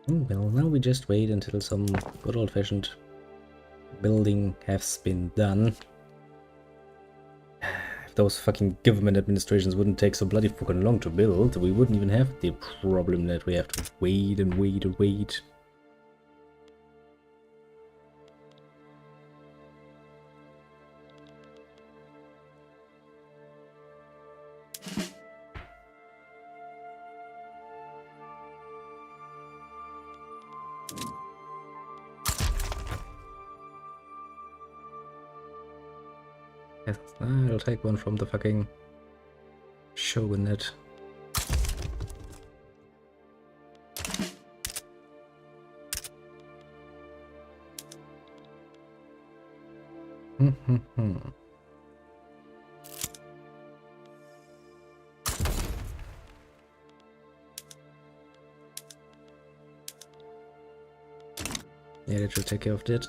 Well, now we just wait until some good old-fashioned building has been done. Those fucking government administrations wouldn't take so bloody fucking long to build, we wouldn't even have the problem that we have to wait and wait and wait. Yes, I'll take one from the fucking shogunate. Yeah, that should take care of that.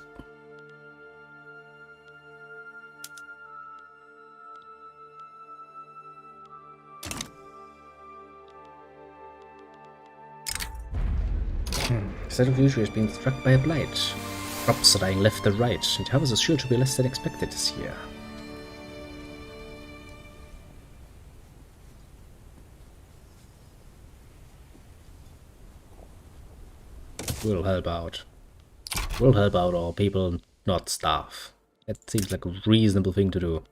Instead of usually being struck by a blight. Crops are dying left and right, and harvest is sure to be less than expected this year. We'll help out. We'll help out our people, not starve. That seems like a reasonable thing to do.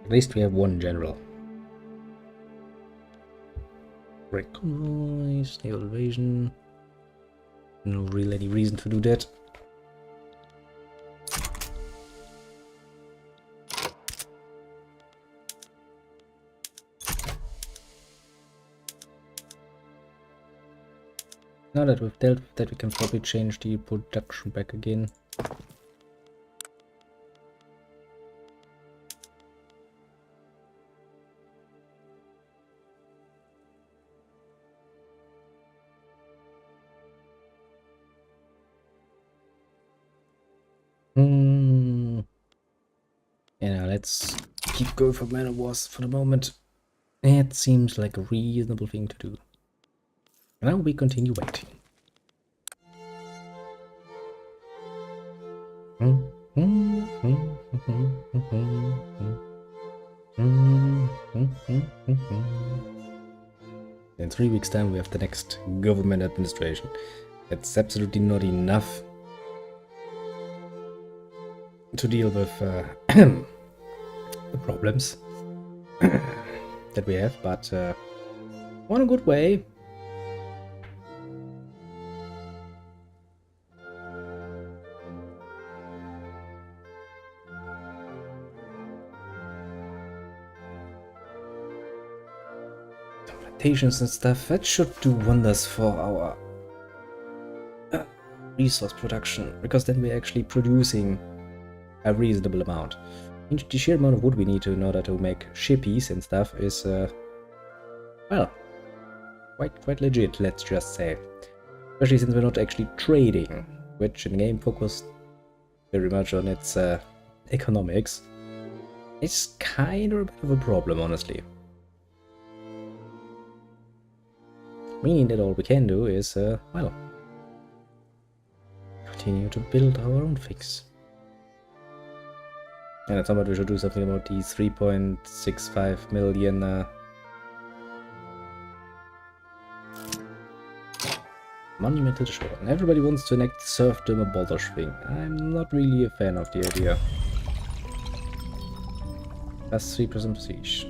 At least we have one general. Great convoys, naval invasion. No really any reason to do that. Now that we've dealt with that, we can probably change the production back again. Yeah, let's keep going for Man of Wars for the moment. It seems like a reasonable thing to do. Now we continue waiting. In 3 weeks' time we have the next government administration. It's absolutely not enough to deal with the problems that we have, but on a good way. Plantations and stuff, that should do wonders for our resource production, because then we're actually producing a reasonable amount. The sheer amount of wood we need in order to make shippies and stuff is, well, quite legit, let's just say. Especially since we're not actually trading, which in the game focused very much on its economics. It's kind of a bit of a problem, honestly. Meaning that all we can do is, well, continue to build our own things. And at some point we should do something about these 3.65 million monumental showdown. Everybody wants to enact the serfdom abolish thing. I'm not really a fan of the idea. Plus 3% siege.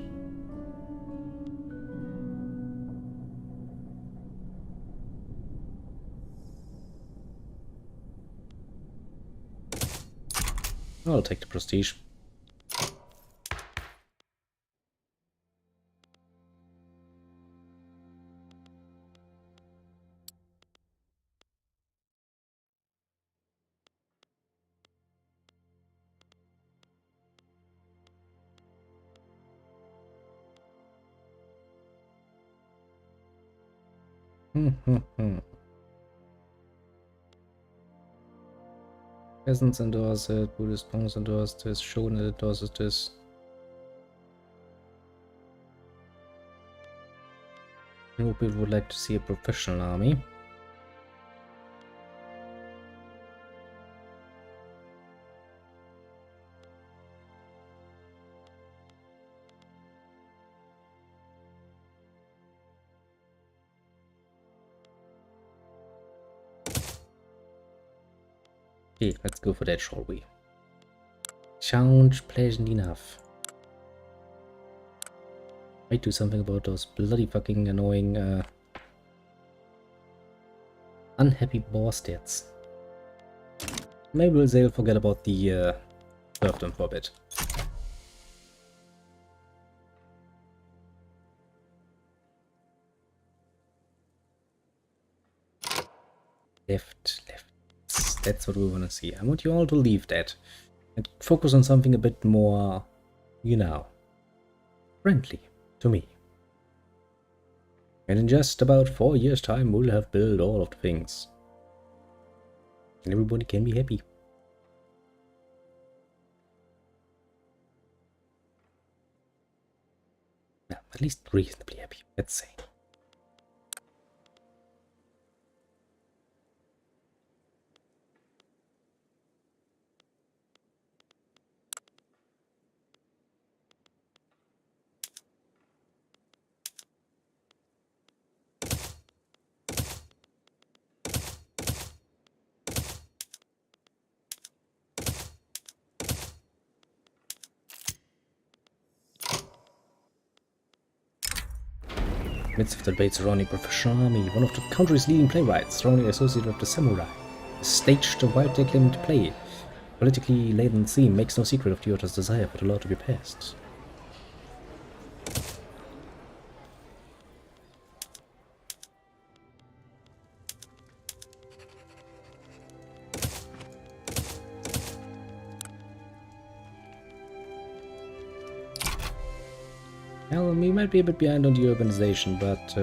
I'll take the prestige. Peasants endorse it, Buddhist monks endorse this, Shogun endorses this. More people would like to see a professional army. Okay, let's go for that, shall we? Sounds pleasant enough. Might do something about those bloody fucking annoying unhappy boss stats. Maybe they'll forget about the serfdom for a bit. Left. That's what we want to see. I want you all to leave that and focus on something a bit more, you know, friendly to me. And in just about 4 years' time, we'll have built all of the things. And everybody can be happy. Well, at least reasonably happy, let's say. Midst of the debate surrounding Professor Army, one of the country's leading playwrights, strongly associated with the samurai, has staged a widely acclaimed play. Politically laden theme makes no secret of the author's desire for the law to be passed. Well, we might be a bit behind on the urbanization, but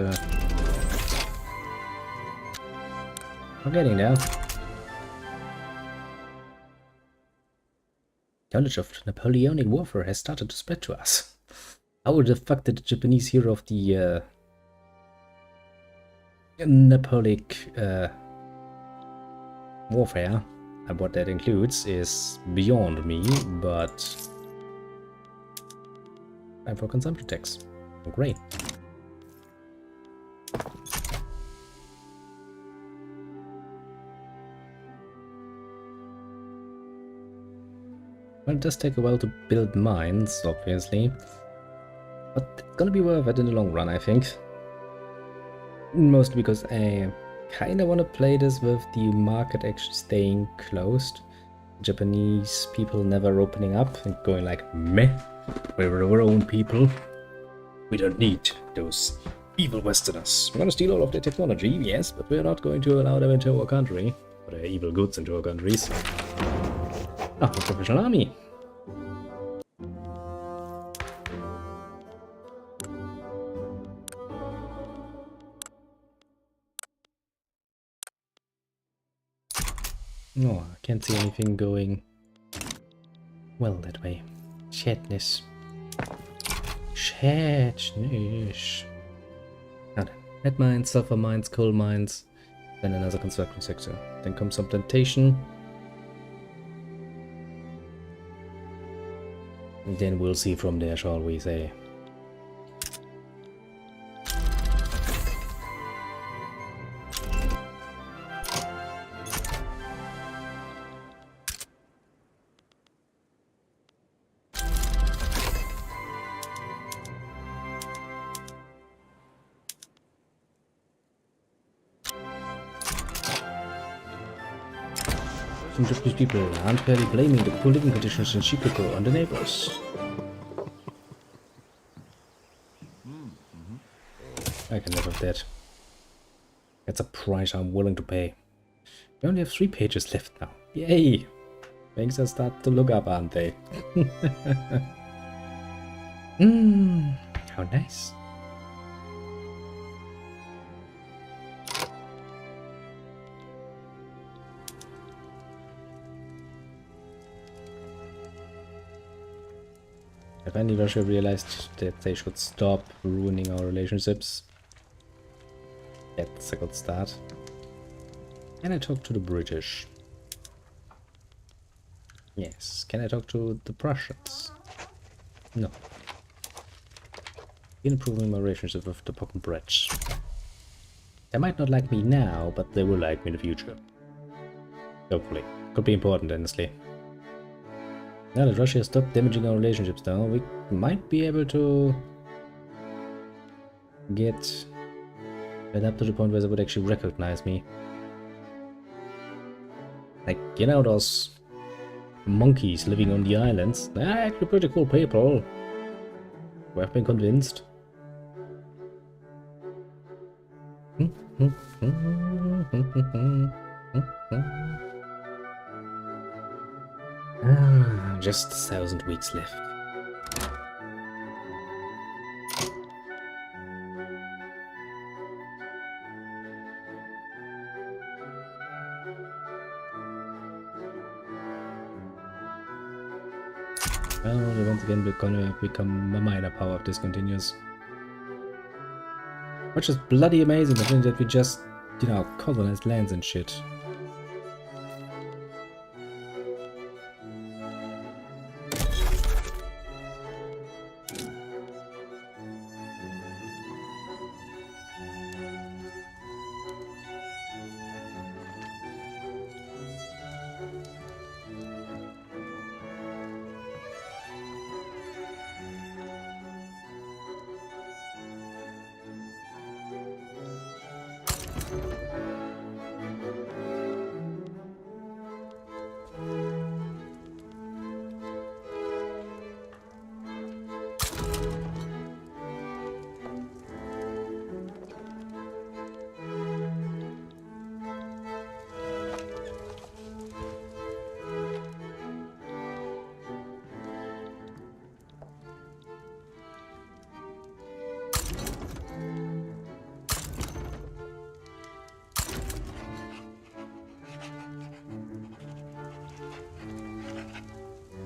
we're getting there. Knowledge of Napoleonic warfare has started to spread to us. How the fuck did the Japanese hear of the Napoleonic warfare? And what that includes is beyond me, but time for consumption tax. Great. Well, it does take a while to build mines, obviously. But it's gonna be worth it in the long run, I think. Mostly because I kinda wanna play this with the market actually staying closed. Japanese people never opening up and going like, meh, we're our own people. We don't need those evil Westerners. We're gonna steal all of their technology, yes, but we're not going to allow them into our country. Or their evil goods into our countries. Ah, the professional army. No, I can't see anything going well that way. Shadness. Shadness. Now then, lead mines, sulfur mines, coal mines, then another construction sector. Then comes some plantation. And then we'll see from there, shall we say. Some Japanese people are unfairly blaming the poor living conditions in Shikoku on the neighbors. I can live with that. That's a price I'm willing to pay. We only have 3 pages left now. Yay! Things are starting to look up, aren't they? How nice. I finally Russia realized that they should stop ruining our relationships. That's a good start. Can I talk to the British? Yes. Can I talk to the Prussians? No. In improving my relationship with the Pocken Brits. They might not like me now, but they will like me in the future. Hopefully. Could be important, honestly. Now that Russia has stopped damaging our relationships now, we might be able to get it up to the point where they would actually recognize me. Like, you know, those monkeys living on the islands? They're actually pretty cool people. We've been convinced. Just 1,000 weeks left. Well, once again we're gonna become a minor power if this continues. Which is bloody amazing, the thing that we just, you know, colonized lands and shit.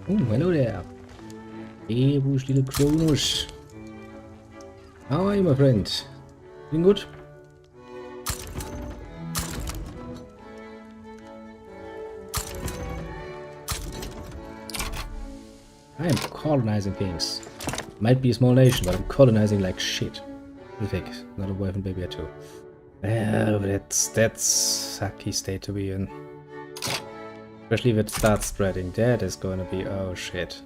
Oh, hello there. Hey, Bush, little Kronos. How are you, my friend? Doing good? I am colonizing things. Might be a small nation, but I'm colonizing like shit. You think? Not a wife and baby or two. Yeah, that's sucky state to be in. Especially if it starts spreading. That is going to be... oh shit.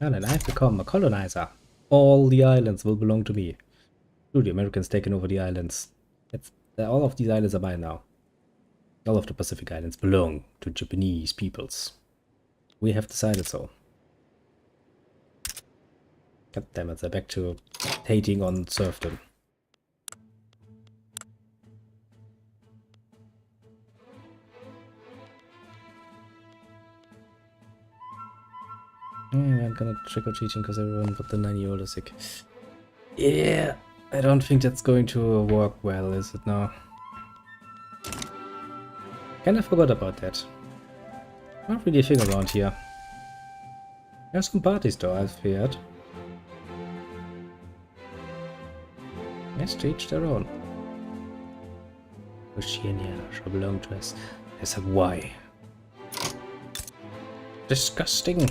And then I have become a colonizer. All the islands will belong to me. Dude, the Americans taking over the islands. All of these islands are mine now. All of the Pacific Islands belong to Japanese peoples. We have decided so. God damn it, they're back to hating on serfdom. Yeah, I'm gonna trick-or-treating because everyone but the 9-year-old is sick. Yeah, I don't think that's going to work well, is it now? Kinda forgot about that. Not really a thing around here. There's some parties though, I've heard. Yes, to each their own. Oceania shall belong to us. As Hawaii. Disgusting!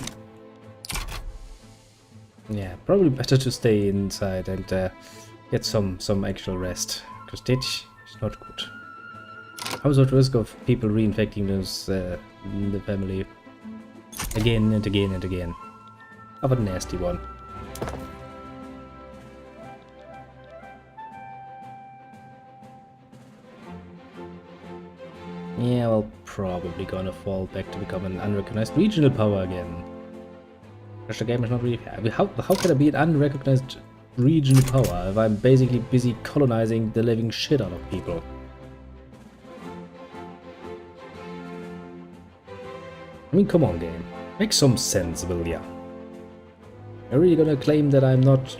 Yeah, probably better to stay inside and get some actual rest. Because that is not good. How's the risk of people reinfecting those in the family again and again and again? Have a nasty one. Yeah, well, probably gonna fall back to become an unrecognized regional power again. Because the game is not really fair. I mean, how can I be an unrecognized regional power if I'm basically busy colonizing the living shit out of people? I mean, come on, game. Make some sense, will ya? You're really gonna claim that I'm not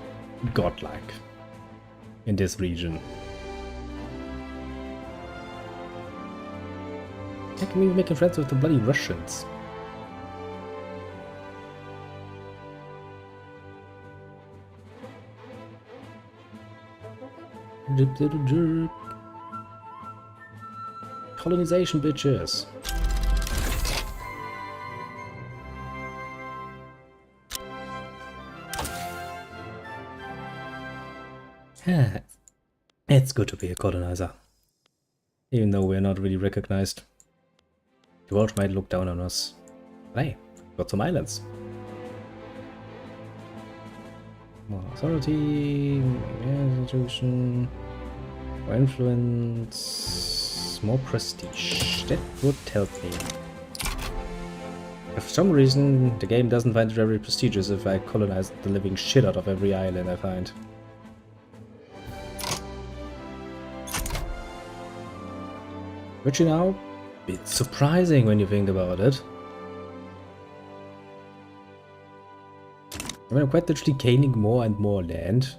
godlike in this region? I can be making friends with the bloody Russians. Colonization, bitches. It's good to be a colonizer. Even though we're not really recognized. The world might look down on us. But hey, got some islands. More authority, institution, more influence, more prestige. That would help me. For some reason, the game doesn't find it very prestigious if I colonize the living shit out of every island I find. Which, you know, it's surprising when you think about it. I mean, I'm quite literally gaining more and more land.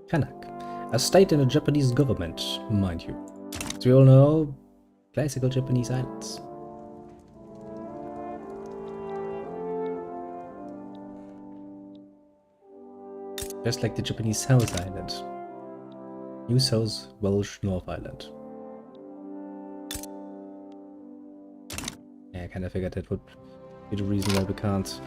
Kanak, a state in the Japanese government, mind you. As we all know, classical Japanese islands. Just like the Japanese South Island. New South Welsh North Island. Yeah, I kind of figured that would be the reason why we can't.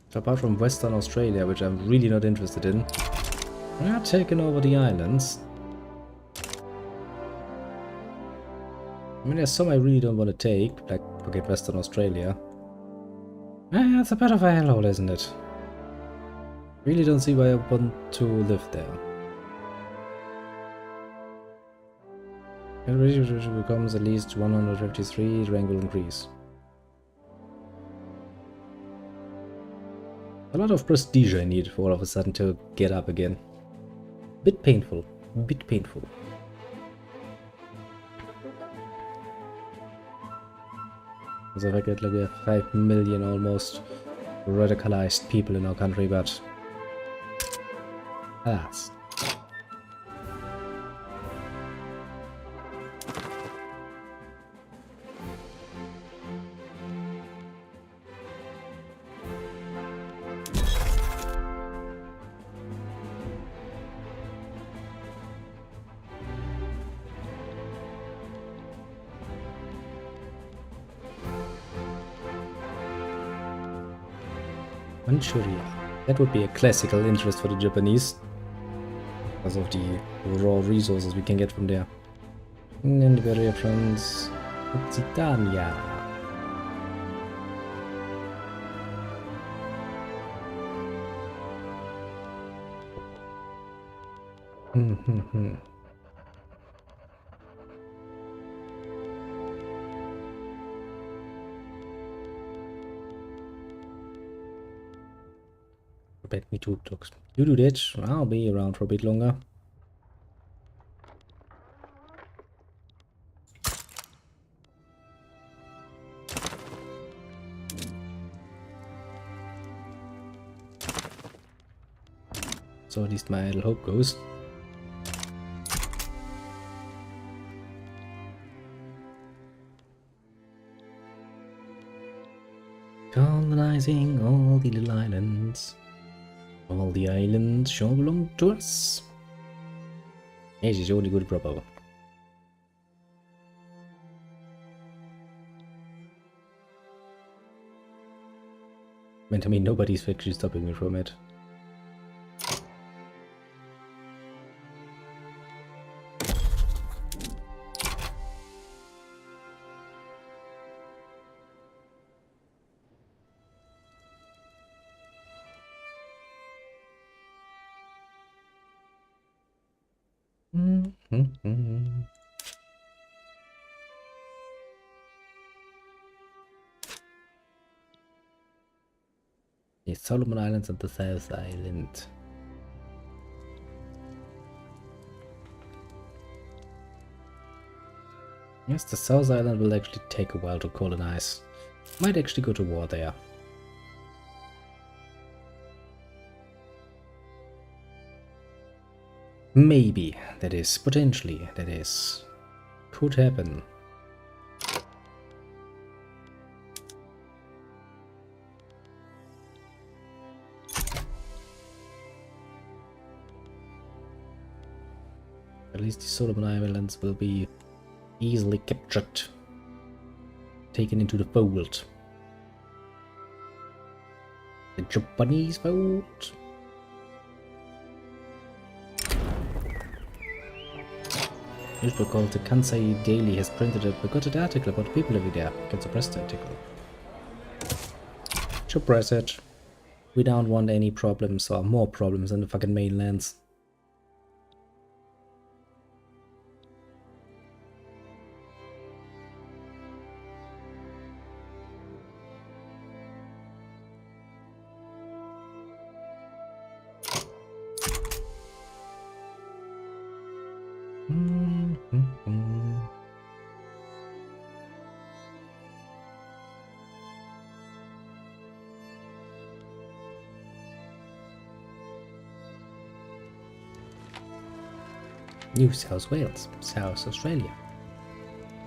So apart from Western Australia, which I'm really not interested in, we are taking over the islands. I mean, there's some I really don't want to take, like, forget Western Australia. It's a bit of a hellhole, isn't it? Really don't see why I want to live there. It becomes at least 153, rank will increase. A lot of prestige I need for all of a sudden to get up again. Bit painful. Bit painful. As if I get like we have 5 million almost radicalized people in our country, but alas. Manchuria. That would be a classical interest for the Japanese. Because of the raw resources we can get from there. And the barrier France. Occitania. Bet me 2 blocks. You do that, I'll be around for a bit longer. So at least my little hope goes. Colonizing all the little islands. All the islands shall belong to us. Yes, it's only good proper. I mean, nobody's actually stopping me from it. The Solomon Islands and the South Island. Yes, the South Island will actually take a while to colonize. Might actually go to war there. Maybe, that is, potentially, that is. Could happen. At least the Solomon Islands will be easily captured. Taken into the fold. The Japanese fold. It's because the Kansai Daily has printed a bigoted article about people living there. You can suppress the article. Suppress it. We don't want any problems or more problems in the fucking mainlands. New South Wales, South Australia.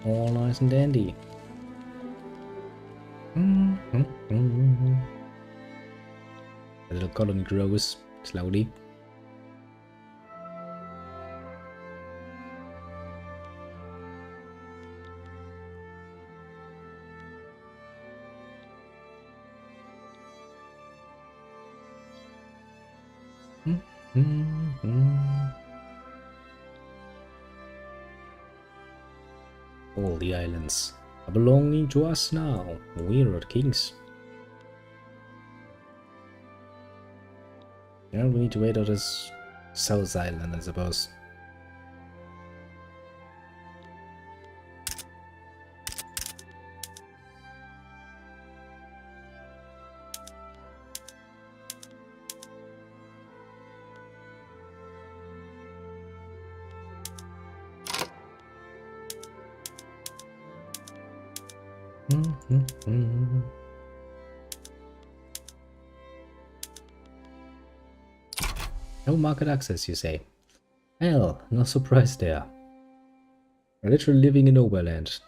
All nice and dandy. The little colony grows slowly. All the islands are belonging to us now. We're kings. Yeah, we need to wait out this South Island, I suppose. No market access, you say? Well, no surprise there. We're literally living in Overland.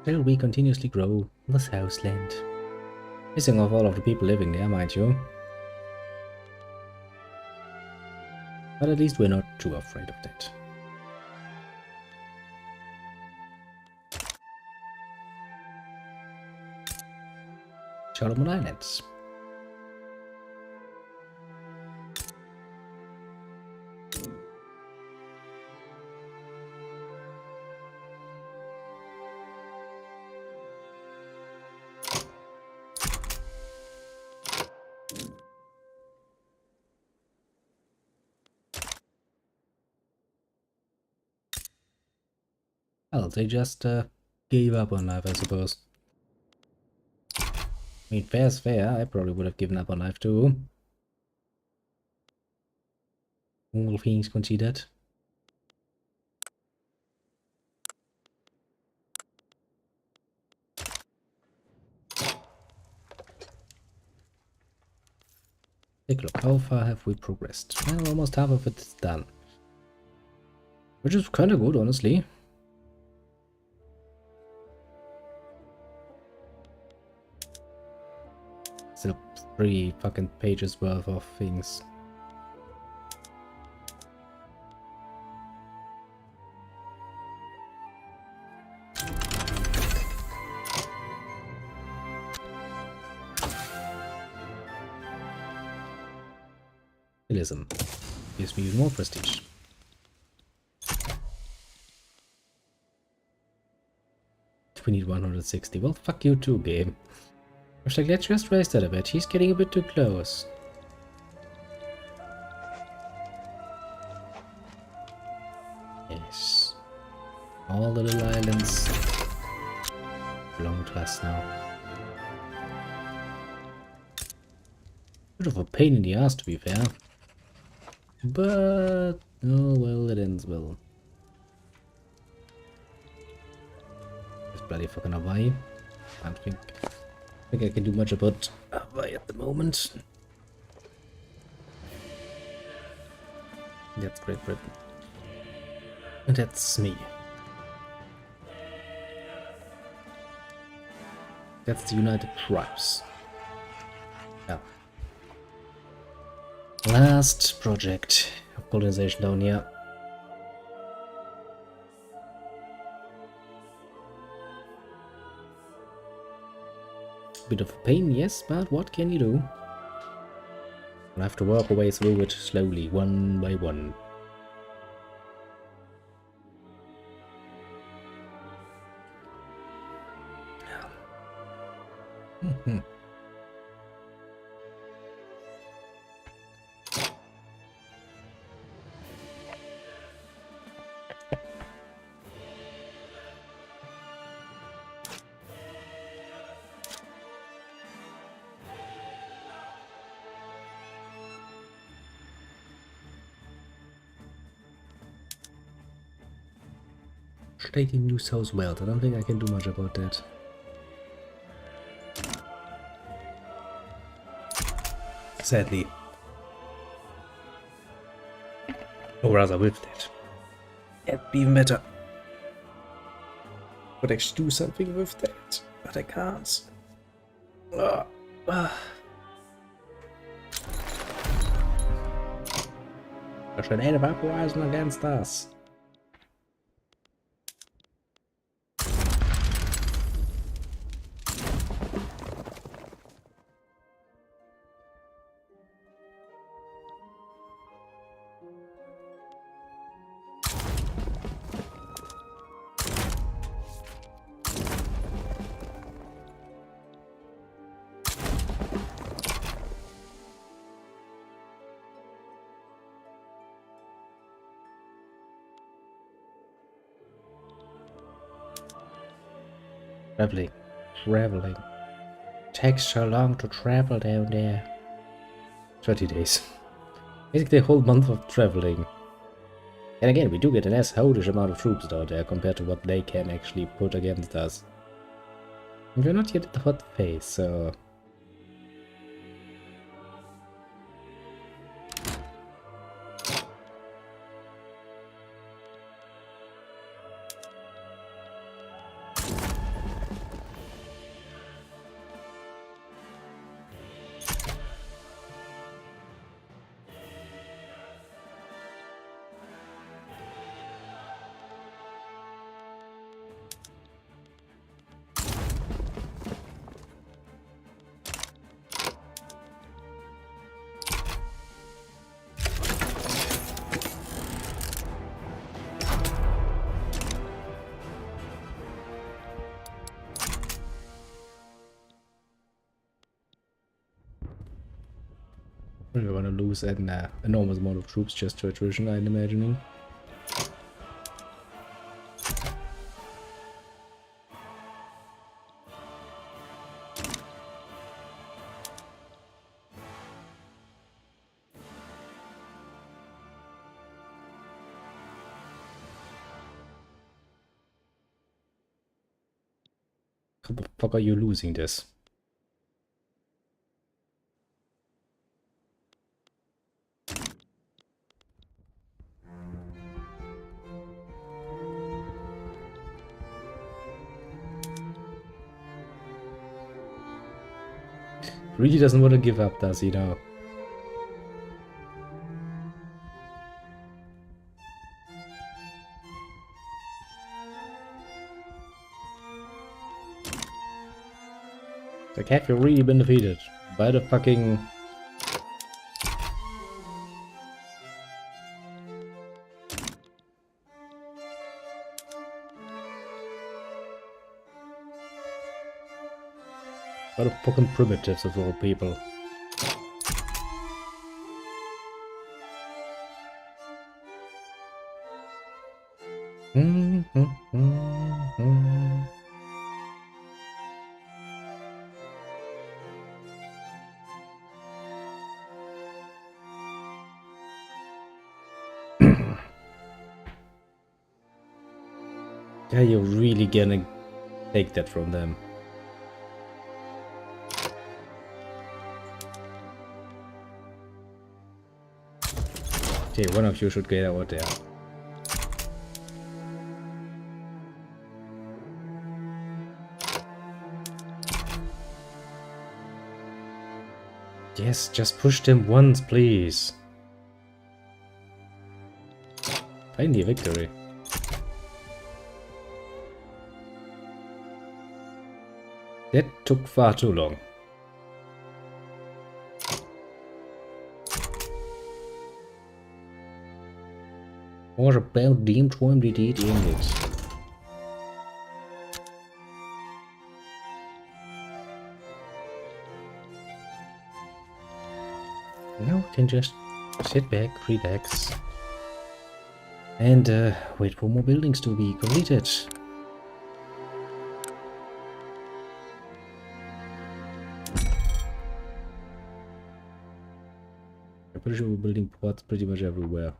Still, we continuously grow the Southland. Missing off all of the people living there, mind you. But at least we're not too afraid of that. Solomon Islands. Well, they just gave up on life, I suppose. I mean, fair's fair. I probably would have given up on life too. All things considered. Take a look, how far have we progressed? Well, almost half of it's done. Which is kind of good, honestly. Still 3 fucking pages worth of things. Realism gives me even more prestige. We need 160. Well, fuck you too, game. Hashtag, let's just raise that a bit. He's getting a bit too close. Yes. All the little islands belong to us now. Bit of a pain in the ass, to be fair. But, oh well, it ends well. This bloody fucking Hawaii. I don't think I can do much about Hawaii at the moment. That's Great Britain. And that's me. That's the United Tribes. Yeah. Last project of colonization down here. Bit of a pain, yes, but what can you do? We'll have to work our way through it slowly, one by one. State in New South Wales. I don't think I can do much about that. Sadly. Or rather with that. That'd be even better. Could actually do something with that. But I can't. There's an aid of uprising against us. Traveling. Takes so long to travel down there. 30 days. Basically a whole month of traveling. And again, we do get an ass-holish amount of troops down there compared to what they can actually put against us. And we're not yet at the hot phase, so... We're gonna lose an enormous amount of troops just to attrition, I'm imagining. How the fuck are you losing this? Really doesn't want to give up, does he now? Like, have you really been defeated by the fucking... by the fucking primitives of all people. Yeah, you're really gonna take that from them. Okay, one of you should get out there. Yes, just push them once, please. Finally a victory. That took far too long. What about dem trim did it in it? Now we can just sit back, relax, and wait for more buildings to be completed. I'm pretty sure we're building ports pretty much everywhere.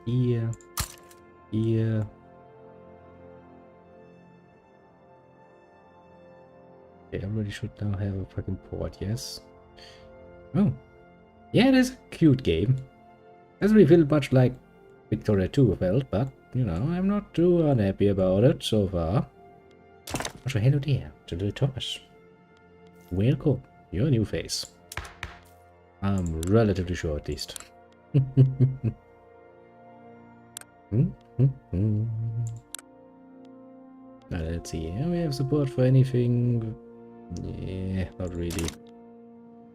Here. Here. Okay, everybody should now have a fucking port, yes? Oh. Yeah, it is a cute game. Doesn't really feel much like Victoria 2 felt, but, you know, I'm not too unhappy about it so far. Also, hello there, to the Thomas. Welcome, your new face. I'm relatively sure at least. Let's see, we have support for anything? Yeah, not really.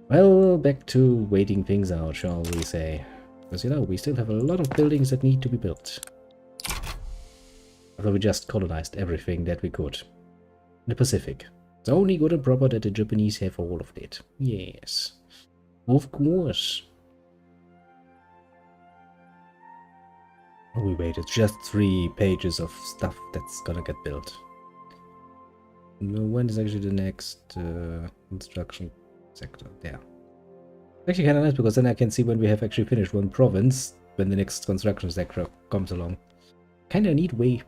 Well, back to waiting things out, shall we say. Because, you know, we still have a lot of buildings that need to be built. Although we just colonized everything that we could. In the Pacific. It's only good and proper that the Japanese have all of it. Yes. Of course. Oh, wait, it's just 3 pages of stuff that's gonna get built. When is actually the next construction sector? There. Actually kind of nice because then I can see when we have actually finished one province, when the next construction sector comes along. Kind of neat way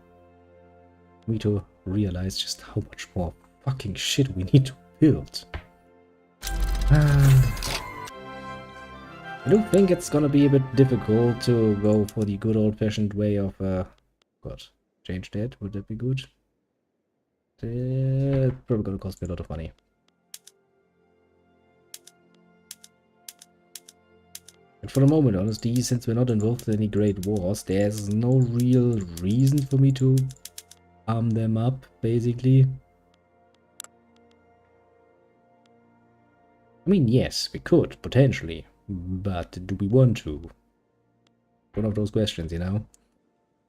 for me to realize just how much more fucking shit we need to build. I do think it's gonna be a bit difficult to go for the good old-fashioned way of, God, change that, would that be good? It's probably gonna cost me a lot of money. And for the moment, honestly, since we're not involved in any great wars, there's no real reason for me to arm them up, basically. I mean, yes, we could, potentially. But do we want to? One of those questions, you know?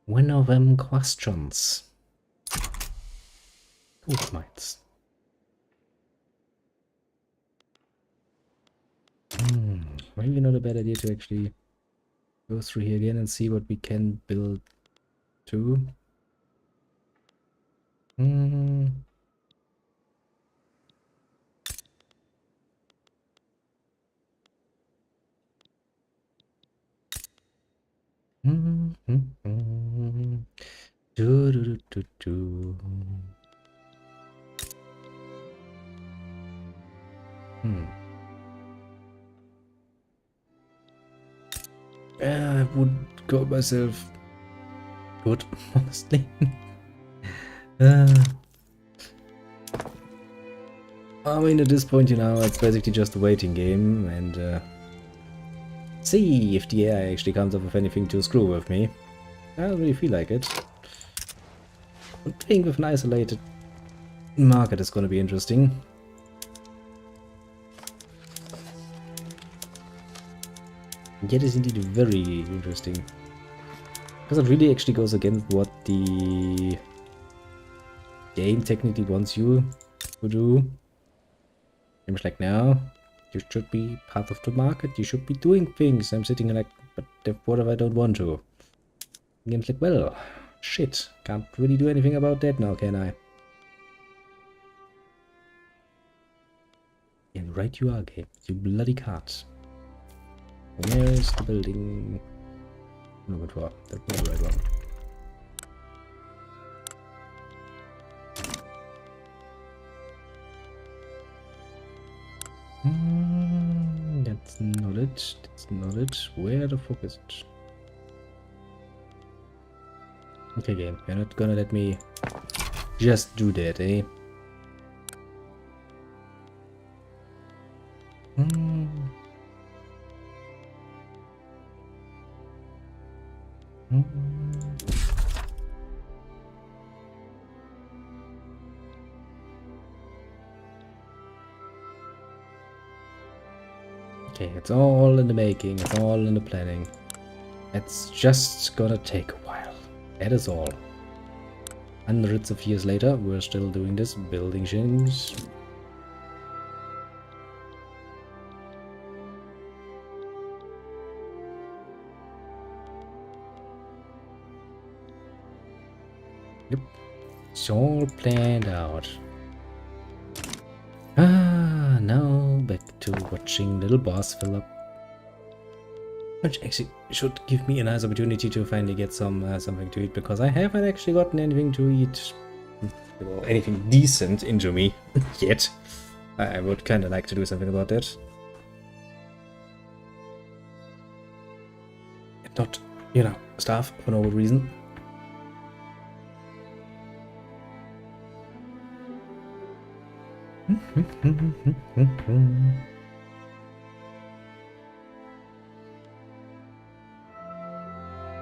One of them questions. Gold mines. Maybe not a bad idea to actually go through here again and see what we can build to. Do, do, do, do, do. I would call myself good, honestly. I mean, at this point, you know, it's basically just a waiting game, and see if the AI actually comes up with anything to screw with me. I don't really feel like it. But playing with an isolated market is going to be interesting. Yet is indeed very interesting. Because it really actually goes against what the game technically wants you to do. Game's like, now you should be part of the market, you should be doing things. I'm sitting like, but what if I don't want to? The game's like, well, shit, can't really do anything about that now, can I? And right you are, game, you bloody can't. Where is the building? No, good for. That's not the right one. That's not it. That's not it. Where the fuck is it? Okay, game. You're not gonna let me just do that, eh? Okay, it's all in the making, it's all in the planning. It's just gonna take a while. That is all. Hundreds of years later, we're still doing this, building things. Yep, it's all planned out. Now back to watching little boss fill up. Which actually should give me a nice opportunity to finally get some something to eat, because I haven't actually gotten anything to eat, or anything decent into me yet. I would kind of like to do something about that. And not, you know, starve for no reason.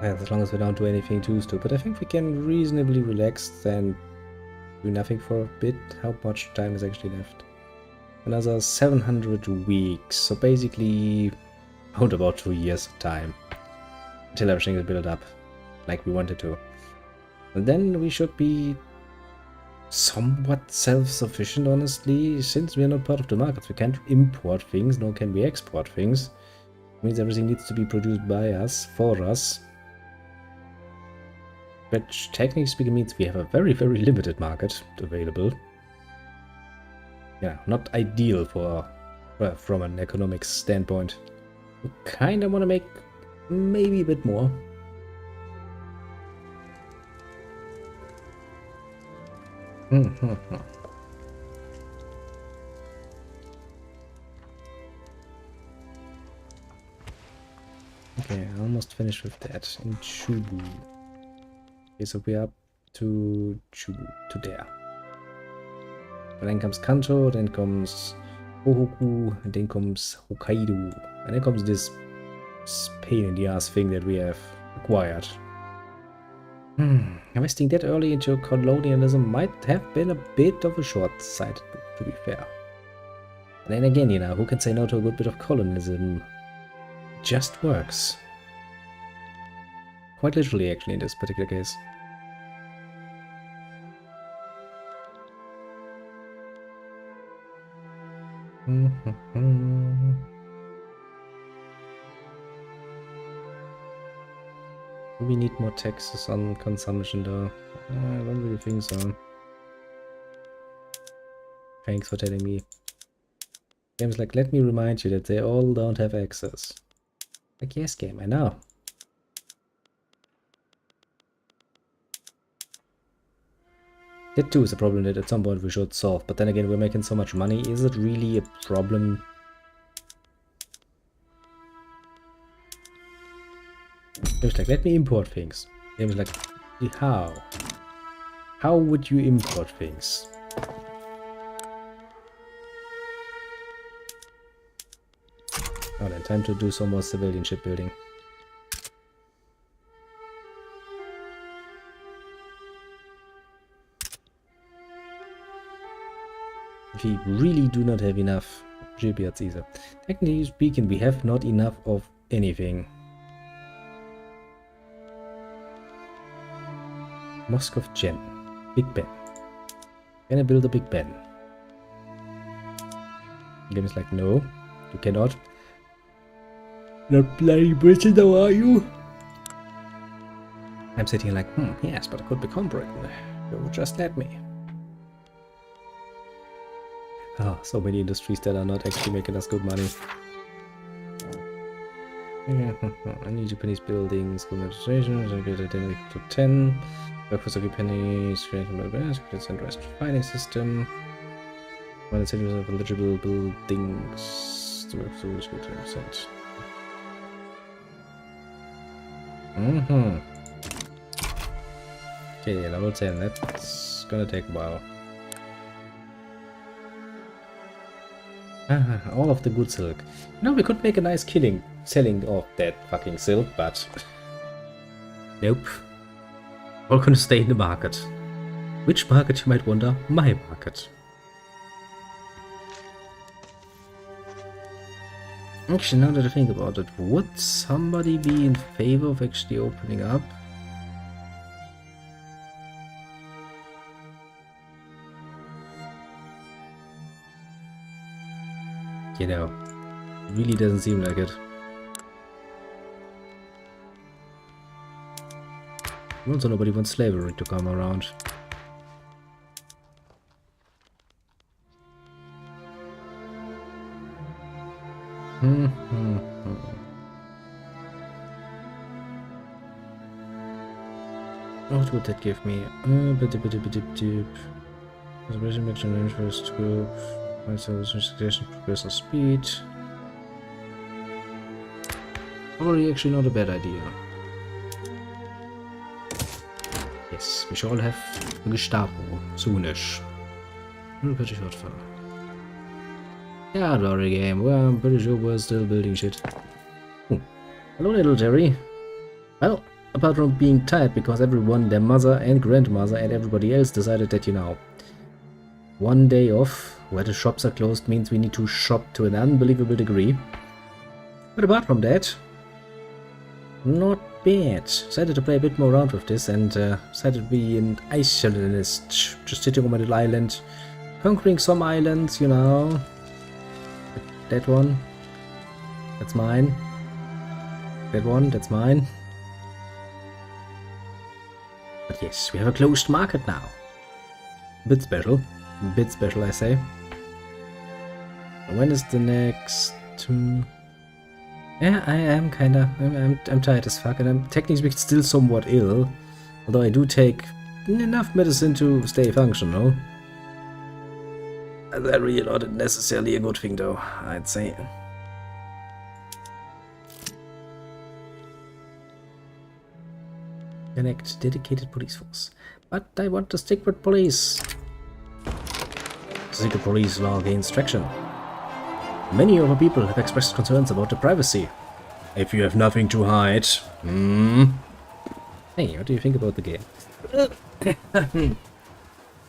Well, as long as we don't do anything too stupid, I think we can reasonably relax and do nothing for a bit. How much time is actually left? Another 700 weeks, so basically about 2 years of time until everything is built up like we wanted to. And then we should be somewhat self-sufficient, honestly, since we are not part of the markets. We can't import things, nor can we export things. It means everything needs to be produced by us, for us. Which technically speaking means we have a very, very limited market available. Yeah, not ideal for from an economics standpoint. We kind of want to make maybe a bit more. Okay, I almost finished with that in Chubu. Okay, so we're up to Chubu, to there. And then comes Kanto, then comes Hohoku, and then comes Hokkaido. And then comes this pain in the ass thing that we have acquired. Investing that early into colonialism might have been a bit of a short sight, to be fair. And then again, you know, who can say no to a good bit of colonialism? It just works. Quite literally, actually, in this particular case. We need more taxes on consumption, though. I don't really think so. Thanks for telling me. Game's like, let me remind you that they all don't have access. Like, yes, game, I know. That too is a problem that at some point we should solve, but then again, we're making so much money. Is it really a problem? Game's like, let me import things. Game's like, how? How would you import things? Oh, then time to do some more civilian shipbuilding. We really do not have enough shipyards either. Technically speaking, we have not enough of anything. Mosque of Jen. Big Ben. Can I build a Big Ben? The game is like, no, you cannot. Not bloody Britain, though, are you? I'm sitting here like, yes, but I could become Britain. You would just let me. Ah, so many industries that are not actually making us good money. I need Japanese buildings, good administration, I get identity to 10. Workforce of pennies, creating my best, centralized fighting system. One of the of eligible buildings to work through is good 10%. Okay, level 10, that's gonna take a while. All of the good silk. No, we could make a nice killing selling off that fucking silk, but nope. All gonna stay in the market. Which market, you might wonder? My market. Actually, now that I think about it, would somebody be in favor of actually opening up? You know, it really doesn't seem like it. Also, nobody wants slavery to come around. What would that give me? Celebration makes an first group. My suggestion progress or speed. Probably actually not a bad idea. Yes, we shall have Gestapo soonish. Pretty short far. Yeah, lorry game. Well, I'm pretty sure we're still building shit. Oh. Hello, little Jerry. Well, apart from being tired because everyone, their mother and grandmother and everybody else decided that, you know, one day off where the shops are closed means we need to shop to an unbelievable degree. But apart from that, not bad. Decided to play a bit more around with this and decided to be an isolationist, just sitting on my little island, conquering some islands, you know. That one, that's mine. That one, that's mine. But yes, we have a closed market now. Bit special, I say. When is the next? Yeah, I am kinda. I'm tired as fuck, and I'm technically speaking still somewhat ill. Although I do take enough medicine to stay functional. That's really not necessarily a good thing, though, I'd say. Connect dedicated police force. But I want to stick with police. Secret police law gains traction. Many of our people have expressed concerns about the privacy. If you have nothing to hide. Hey, what do you think about the game?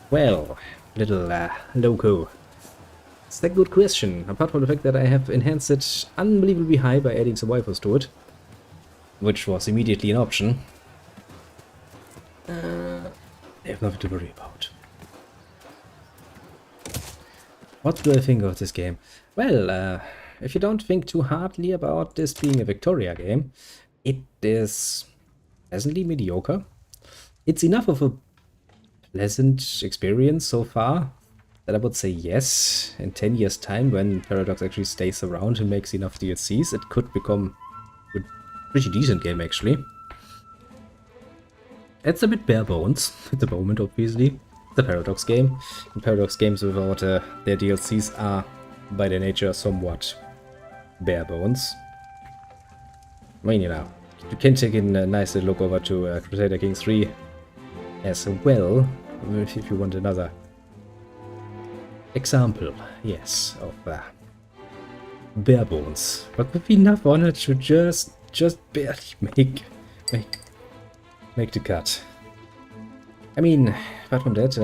Well, little loco. It's a good question, apart from the fact that I have enhanced it unbelievably high by adding some waifus to it. Which was immediately an option. I have nothing to worry about. What do I think of this game? Well, if you don't think too hardly about this being a Victoria game, it is pleasantly mediocre. It's enough of a pleasant experience so far that I would say yes. In 10 years' time, when Paradox actually stays around and makes enough DLCs, it could become a pretty decent game, actually. It's a bit bare bones at the moment, obviously. The Paradox game. And Paradox games without their DLCs are, by their nature, somewhat bare bones. I mean, you know, you can take in a nice look over to Crusader Kings 3 as well, if you want another example, yes, of bare bones. But with enough on it to just barely make the cut. I mean, apart from that,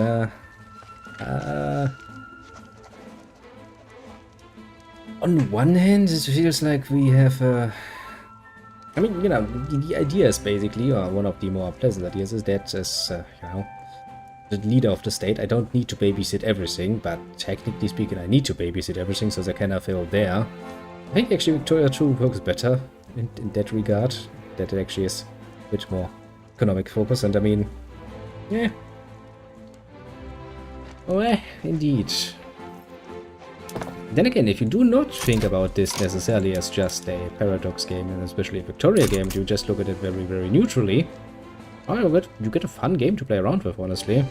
on one hand, it feels like we have, I mean, you know, the idea is basically, or one of the more pleasant ideas is that as, you know, the leader of the state, I don't need to babysit everything, but technically speaking, I need to babysit everything, so they kind of feel there. I think actually Victoria 2 works better in that regard, that it actually is a bit more economic focus, and I mean, yeah. Oh, indeed. Then again, if you do not think about this necessarily as just a Paradox game, and especially a Victoria game, you just look at it very, very neutrally, oh, you get a fun game to play around with, honestly.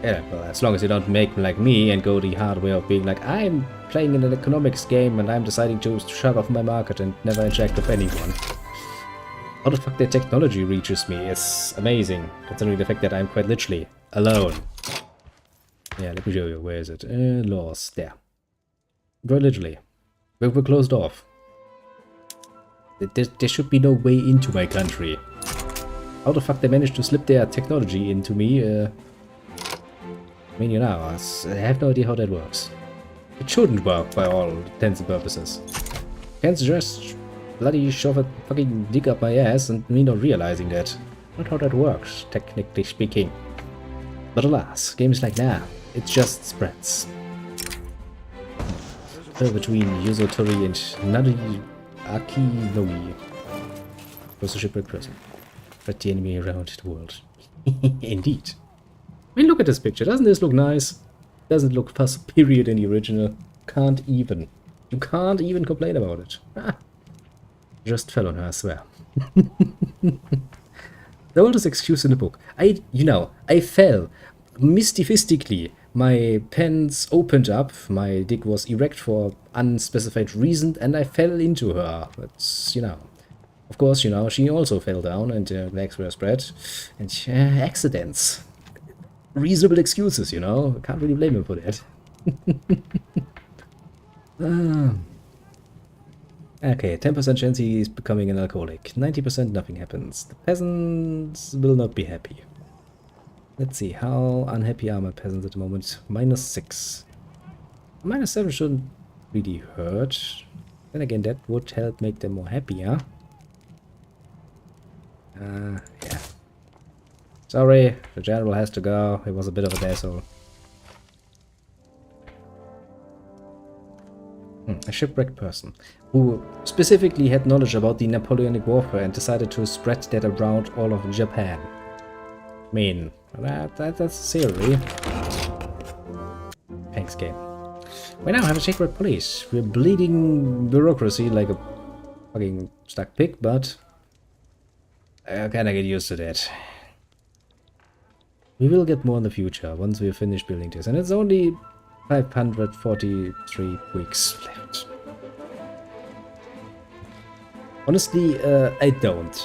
Yeah, well, as long as you don't make like me and go the hard way of being like, I'm playing in an economics game and I'm deciding to shut off my market and never interact with anyone. How the fuck that technology reaches me is amazing, considering the fact that I'm quite literally alone. Yeah, let me show you. Where is it? Laws. There. Very literally. We're closed off. There should be no way into my country. How the fuck they managed to slip their technology into me? I mean, you know, I have no idea how that works. It shouldn't work by all intents and purposes. Can't just bloody shove a fucking dick up my ass and me not realizing that. Not how that works, technically speaking. But alas, games like that, it just spreads. Between Yuzotori and Nari Akinomi. Was a shipwreck prison. Spread the enemy around the world. Indeed. I mean, look at this picture. Doesn't this look nice? Doesn't look far superior than the original. Can't even. You can't even complain about it. Ah. Just fell on her, I swear. The oldest excuse in the book. I fell mystifistically. My pants opened up, my dick was erect for unspecified reason, and I fell into her. That's, Of course, she also fell down and legs were spread. And accidents. Reasonable excuses, Can't really blame him for that. Okay, 10% chance he is becoming an alcoholic. 90% nothing happens. The peasants will not be happy. Let's see, how unhappy are my peasants at the moment? -6. -7 shouldn't really hurt. Then again, that would help make them more happy, huh? Yeah. Sorry, the general has to go. He was a bit of an asshole. A shipwrecked person who specifically had knowledge about the Napoleonic warfare and decided to spread that around all of Japan. I mean, that's a theory. Thanks, game. We now have a secret police. We're bleeding bureaucracy like a fucking stuck pig, but I kinda get used to that. We will get more in the future once we finish building this, and it's only 543 weeks left. Honestly, I don't.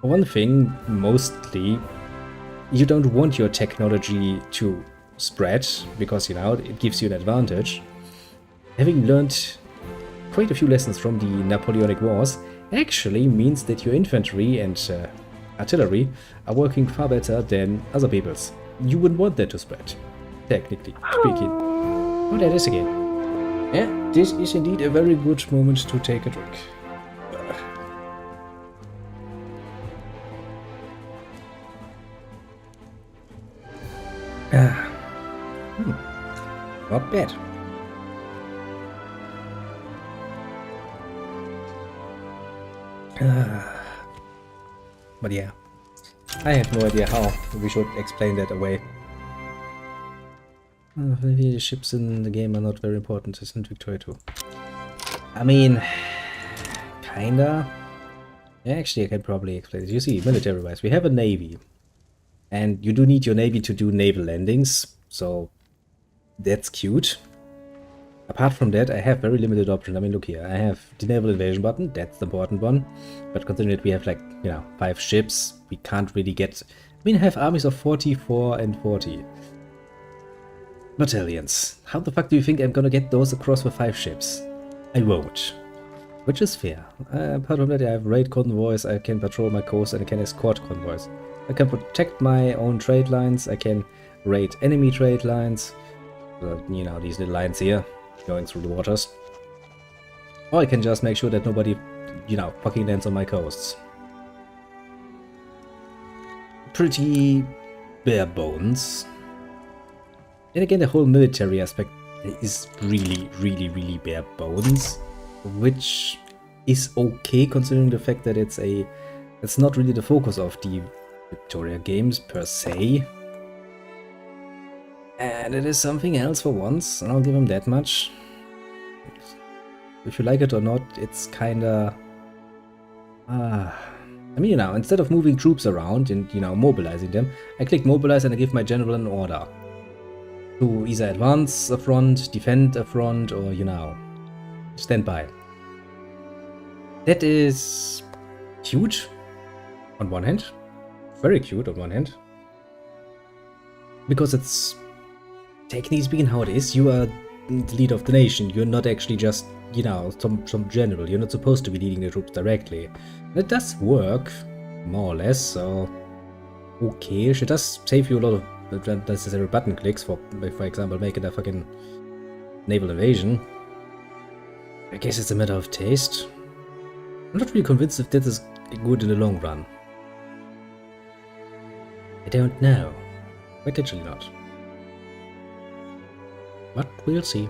For one thing, mostly, you don't want your technology to spread, because, it gives you an advantage. Having learned quite a few lessons from the Napoleonic Wars, actually means that your infantry and artillery are working far better than other people's. You wouldn't want that to spread, technically speaking. Oh, there it is again. Yeah, this is indeed a very good moment to take a drink. Not bad. But yeah, I have no idea how we should explain that away. Maybe the ships in the game are not very important, isn't Victoria 2? I mean, kinda. Yeah, actually, I can probably explain it. You see, military-wise, we have a navy. And you do need your navy to do naval landings, so that's cute. Apart from that, I have very limited options. I mean, look here, I have the naval invasion button, that's the important one. But considering that we have, 5 ships, we can't really get... I mean, I have armies of 44 and 40 battalions. How the fuck do you think I'm gonna get those across with 5 ships? I won't. Which is fair. Apart from that, I have raid convoys, I can patrol my coast, and I can escort convoys. I can protect my own trade lines, I can raid enemy trade lines. These little lines here, going through the waters. Or I can just make sure that nobody, fucking lands on my coasts. Pretty bare bones. And again, the whole military aspect is really, really, really bare bones. Which is okay considering the fact that it's not really the focus of the Victoria games per se. And it is something else for once, and I'll give him that much. If you like it or not, it's kinda... I mean, instead of moving troops around and, mobilizing them, I click mobilize and I give my general an order. To either advance a front, defend a front, or, stand by. That is cute on one hand. Very cute on one hand. Because it's... Technically speaking, how it is, you are the leader of the nation. You're not actually just, some general. You're not supposed to be leading the troops directly. It does work, more or less, so... Okay, it does save you a lot of unnecessary button clicks for example, making a fucking naval invasion. I guess it's a matter of taste. I'm not really convinced if that is good in the long run. I don't know. Potentially not. But we'll see.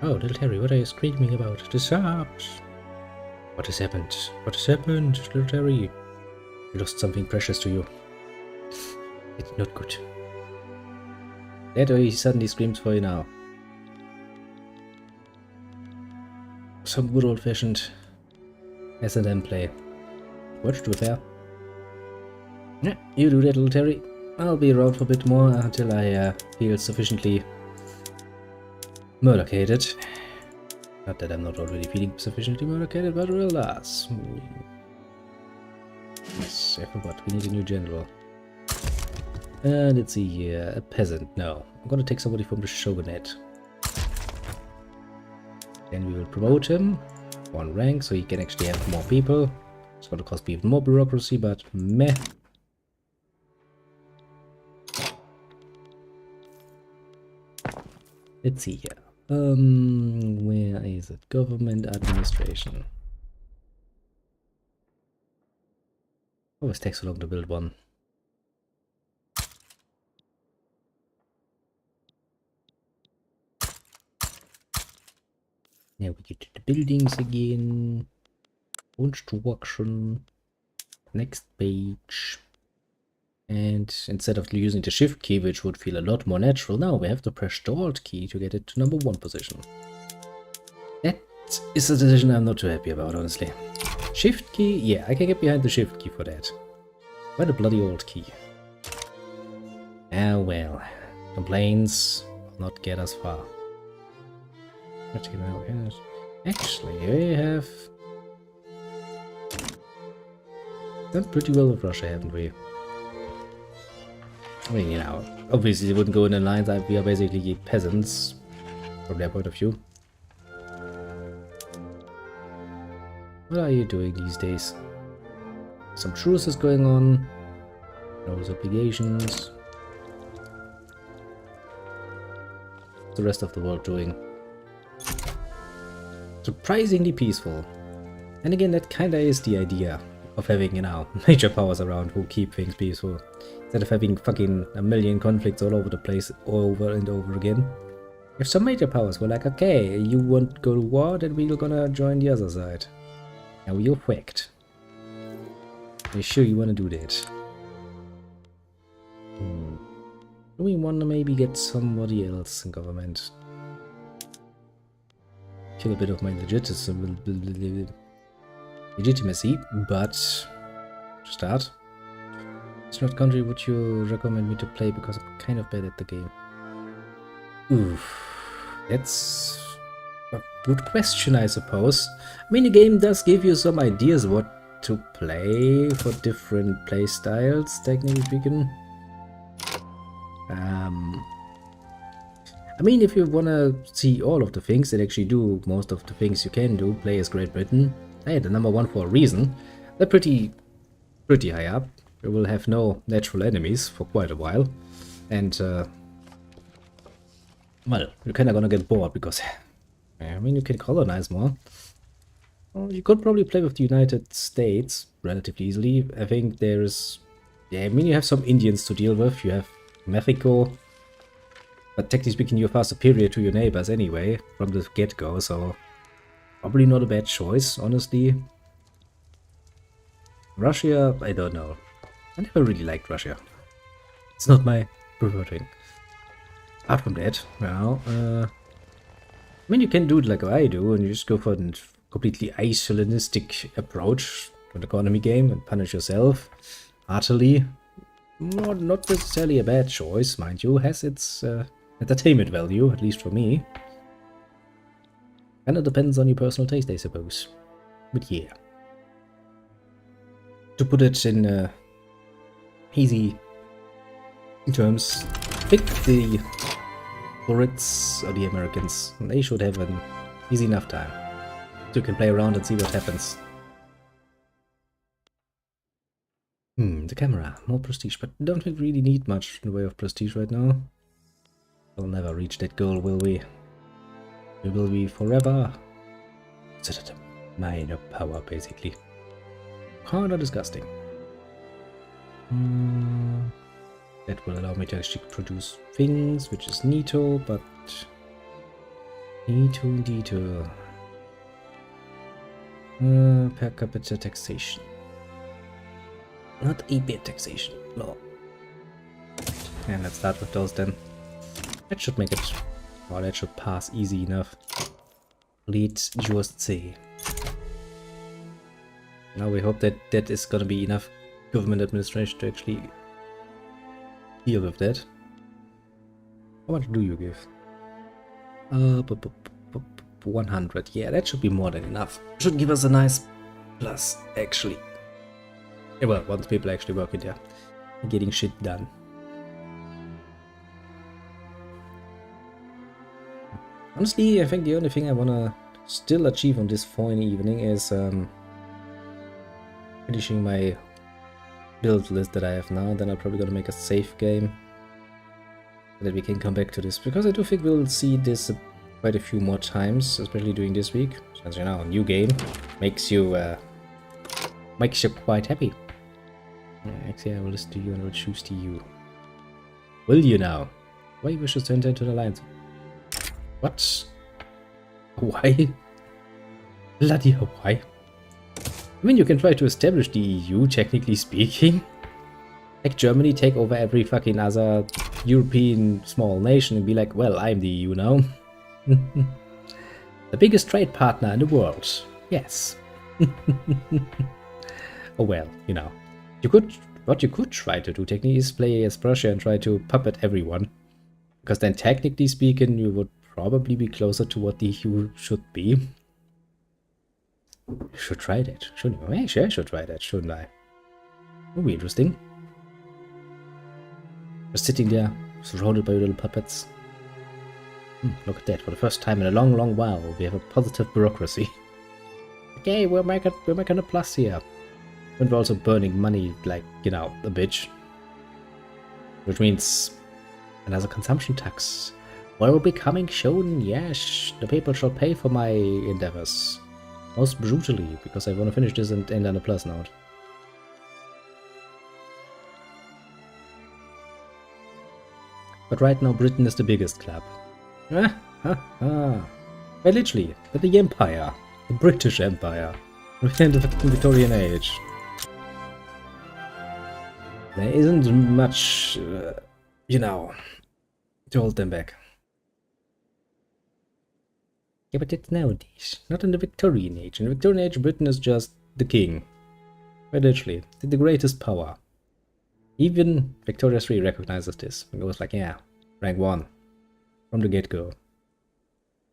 Oh, little Terry, what are you screaming about? The subs! What has happened? What has happened, little Terry? You lost something precious to you. It's not good. That or he suddenly screams for you now. Some good old-fashioned S&M play. Which, to be fair, Yeah, you do that, little Terry. I'll be around for a bit more until I feel sufficiently murdercated. Not that I'm not already feeling sufficiently murdercated, but alas. Yes, I forgot. We need a new general. Let's see here. A peasant. No. I'm gonna take somebody from the shogunate. Then we will promote him. 1 rank, so he can actually have more people. It's gonna cost me even more bureaucracy, but meh. Let's see here. Where is it? Government administration. Always takes so long to build one. Now we get to the buildings again. Construction. Next page. And instead of using the shift key, which would feel a lot more natural, now we have to press the alt key to get it to number 1 position. That is a decision I'm not too happy about, honestly. Shift key? Yeah, I can get behind the shift key for that. Why the bloody alt key? Ah well, complaints will not get us far. Actually, we have done pretty well with Russia, haven't we? I mean, you know, obviously they wouldn't go in alliance. We are basically peasants from their point of view. What are you doing these days? Some truces going on. Those obligations. What's the rest of the world doing? Surprisingly peaceful. And again, that kinda is the idea of having, you know, major powers around who keep things peaceful. Instead of having fucking a million conflicts all over the place over and over again. If some major powers were like, okay, you want to go to war, then we're gonna join the other side. Now you're whacked. Are you sure you wanna do that? Do we wanna maybe get somebody else in government? Kill a bit of my legitimacy, but to start. What country would you recommend me to play, because I'm kind of bad at the game? Oof, that's a good question, I suppose. I mean, the game does give you some ideas what to play for different play styles, technically speaking. I mean, if you wanna see all of the things and actually do most of the things you can do, play as Great Britain. Hey, the number 1 for a reason. They're pretty high up. We will have no natural enemies for quite a while. And, well, you're kinda gonna get bored because, I mean, you can colonize more. Well, you could probably play with the United States relatively easily. I think there's, yeah, I mean, you have some Indians to deal with. You have Mexico. But technically speaking, you're far superior to your neighbors anyway, from the get-go, so probably not a bad choice, honestly. Russia, I don't know. I never really liked Russia. It's not my preferred thing. Apart from that, well, I mean, you can do it like I do, and you just go for a completely isolationistic approach to an economy game and punish yourself heartily. Not necessarily a bad choice, mind you. Has its entertainment value, at least for me. And it depends on your personal taste, I suppose. But yeah. To put it in easy terms, pick the Brits or the Americans. They should have an easy enough time. So you can play around and see what happens. The camera. More prestige, but don't really need much in the way of prestige right now. We'll never reach that goal, will we? We will be forever. Considered a minor power, basically. Kinda disgusting. That will allow me to actually produce things, which is neato, but neato. Per capita taxation. Not a bit taxation, no. And let's start with those then. That should make it, or that should pass easy enough. Let's just see. Now we hope that that is gonna be enough government administration to actually deal with that. How much do you give? 100. Yeah, that should be more than enough. Should give us a nice plus, actually. Yeah, well, once people actually work in there, getting shit done. Honestly, I think the only thing I wanna still achieve on this fine evening is finishing my build list that I have now. Then I'm probably gonna make a save game, and then we can come back to this, because I do think we'll see this quite a few more times, especially during this week. Since, you know, a new game makes you quite happy. Actually, I will listen to you and I will choose to you. Will you now? Why you wish to enter into the alliance? What? Why? Bloody Hawaii. I mean, you can try to establish the EU, technically speaking. Like Germany, take over every fucking other European small nation and be like, well, I'm the EU now. The biggest trade partner in the world. Yes. Oh well, you know. What you could try to do technically is play as Prussia and try to puppet everyone. Because then technically speaking, you would probably be closer to what the EU should be. You should try that, shouldn't you? Actually, I should try that, shouldn't I? Would be interesting. Just sitting there, surrounded by little puppets. Look at that, for the first time in a long, long while, we have a positive bureaucracy. Okay, we're making a plus here. And we're also burning money like, you know, a bitch. Which means another consumption tax. Will be coming soon, yes. The people shall pay for my endeavors. Most brutally, because I want to finish this and end on a plus note. But right now Britain is the biggest club. But literally, the Empire. The British Empire. Within the Victorian Age. There isn't much, you know, to hold them back. Yeah, but it's nowadays, not in the Victorian Age. In the Victorian Age, Britain is just the king. Quite literally, the greatest power. Even Victoria III recognizes this. It goes like, yeah, rank 1. From the get-go.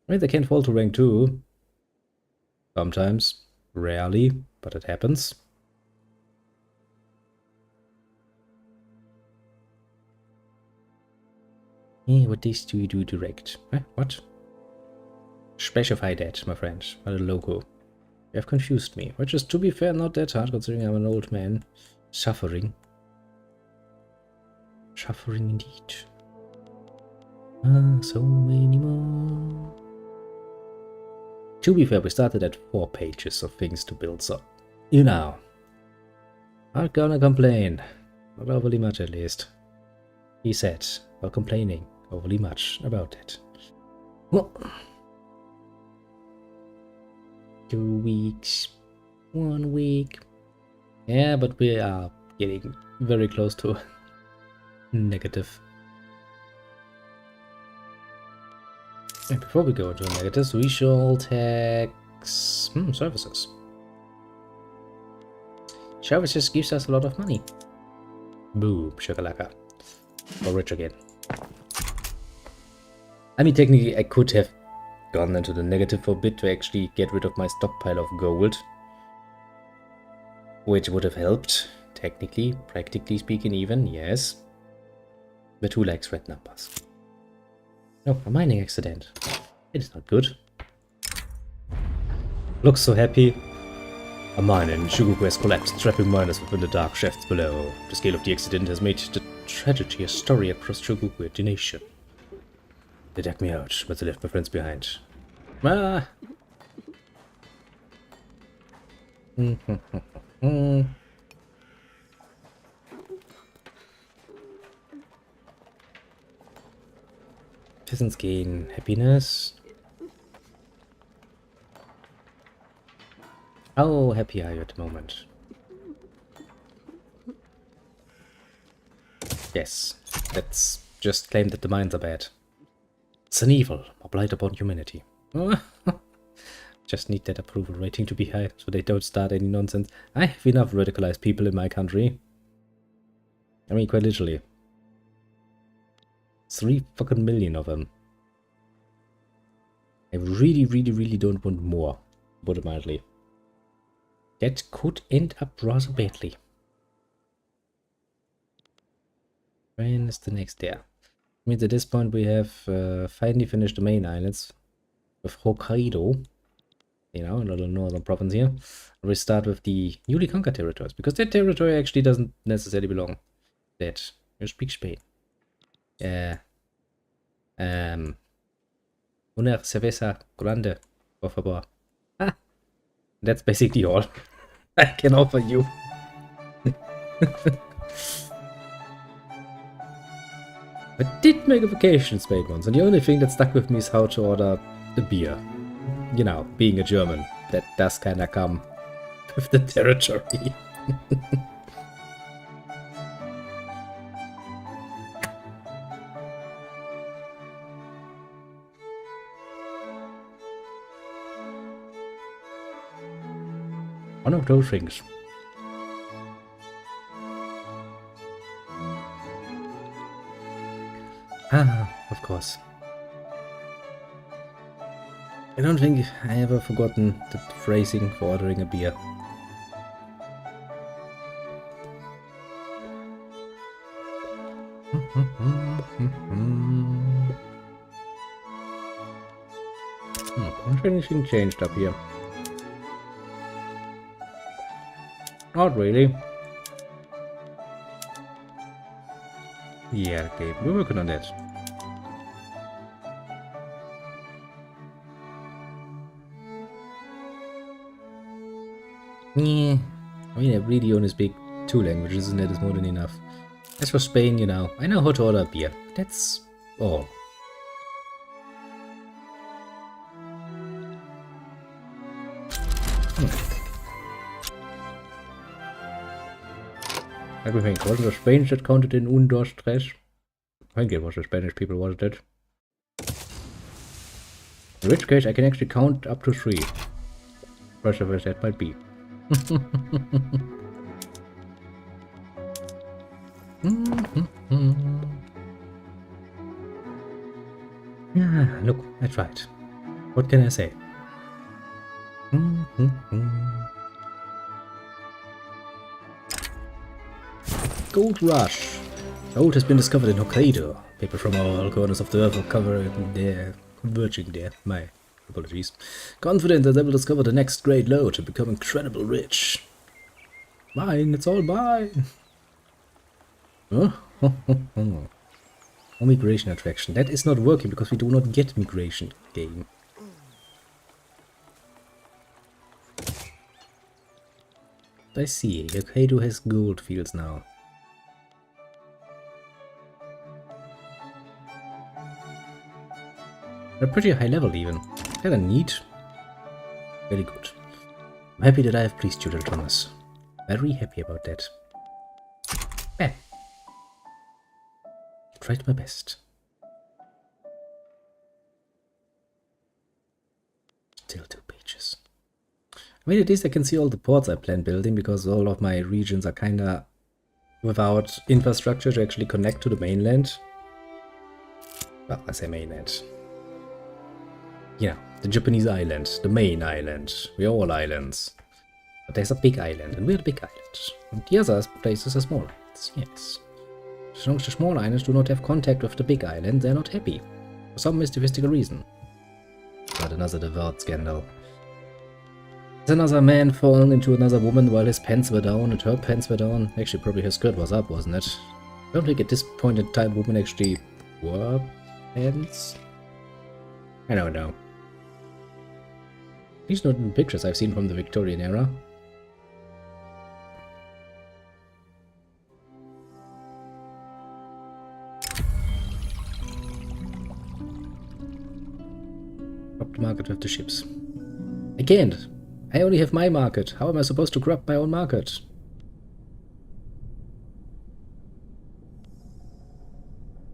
I mean, they can fall to rank 2. Sometimes. Rarely, but it happens. Yeah, what this do you do direct? What? Specify that, my friend, by the logo. You have confused me, which is, to be fair, not that hard, considering I'm an old man. Suffering. Suffering indeed. So many more. To be fair, we started at 4 pages of things to build, so, you know. Not gonna complain. Not overly much, at least. He said, while complaining overly much about it. Well, 2 weeks, 1 week. Yeah, but we are getting very close to negative. And before we go into negatives, we shall tax services. Services gives us a lot of money. Boom, shakalaka. We're rich again. I mean, technically, I could have gone into the negative for a bit to actually get rid of my stockpile of gold. Which would have helped, technically, practically speaking even, yes. But who likes red numbers? No, a mining accident. It is not good. Looks so happy. A mine in Shugoku has collapsed, trapping miners within the dark shafts below. The scale of the accident has made the tragedy a story across Shugoku, the nation. They dug me out, but they left my friends behind. Ah! Peasants gain happiness. How happy are you at the moment? Yes, let's just claim that the mines are bad. It's an evil, a blight upon humanity. Just need that approval rating to be high, so they don't start any nonsense. I have enough radicalized people in my country. I mean, quite literally. 3 fucking million of them. I really, really, really don't want more, put it mildly. That could end up rather badly. When is the next there? I mean, at this point we have finally finished the main islands with Hokkaido, you know, a little northern province here. We start with the newly conquered territories, because that territory actually doesn't necessarily belong. That you speak Spain. Una cerveza grande, por favor. Ah, that's basically all I can offer you. I did make a vacation in Spain once, and the only thing that stuck with me is how to order the beer. You know, being a German, that does kinda come with the territory. One of those things. Ah, of course. I don't think I ever forgotten the phrasing for ordering a beer. Has anything changed up here? Not really. Yeah, okay, we're working on that. Yeah, I mean, I really only speak 2 languages, and that is more than enough. As for Spain, you know, I know how to order a beer. That's all. Let me think, wasn't the Spanish that counted in un, dos, tres? I think it was the Spanish people, wasn't it? In which case, I can actually count up to 3. Whatever that might be. Yeah, look, I tried. What can I say? Gold rush. Gold has been discovered in Hokkaido. People from all corners of the earth are converging there. My apologies. Confident that they will discover the next great lode and become incredibly rich. Mine, it's all mine. Oh, migration attraction. That is not working because we do not get migration game. I see. Hokkaido has gold fields now. At a pretty high level even. Kinda neat. Very good. I'm happy that I have pleased you, little Thomas. Very happy about that. I tried my best. Still 2 pages. I mean, at least I can see all the ports I plan building, because all of my regions are kinda without infrastructure to actually connect to the mainland. Well, I say mainland. Yeah, the Japanese island, the main island. We're all islands. But there's a big island, and we're the big island. And the other places are small islands, yes. As long as the small islands do not have contact with the big island, they're not happy. For some mystical reason. But another devout scandal. There's another man fallen into another woman while his pants were down and her pants were down. Actually, probably his skirt was up, wasn't it? I don't think at this point in time women actually wore pants. I don't know. At least not in pictures I've seen from the Victorian era. Crop the market with the ships. I can't. I only have my market. How am I supposed to crop my own market?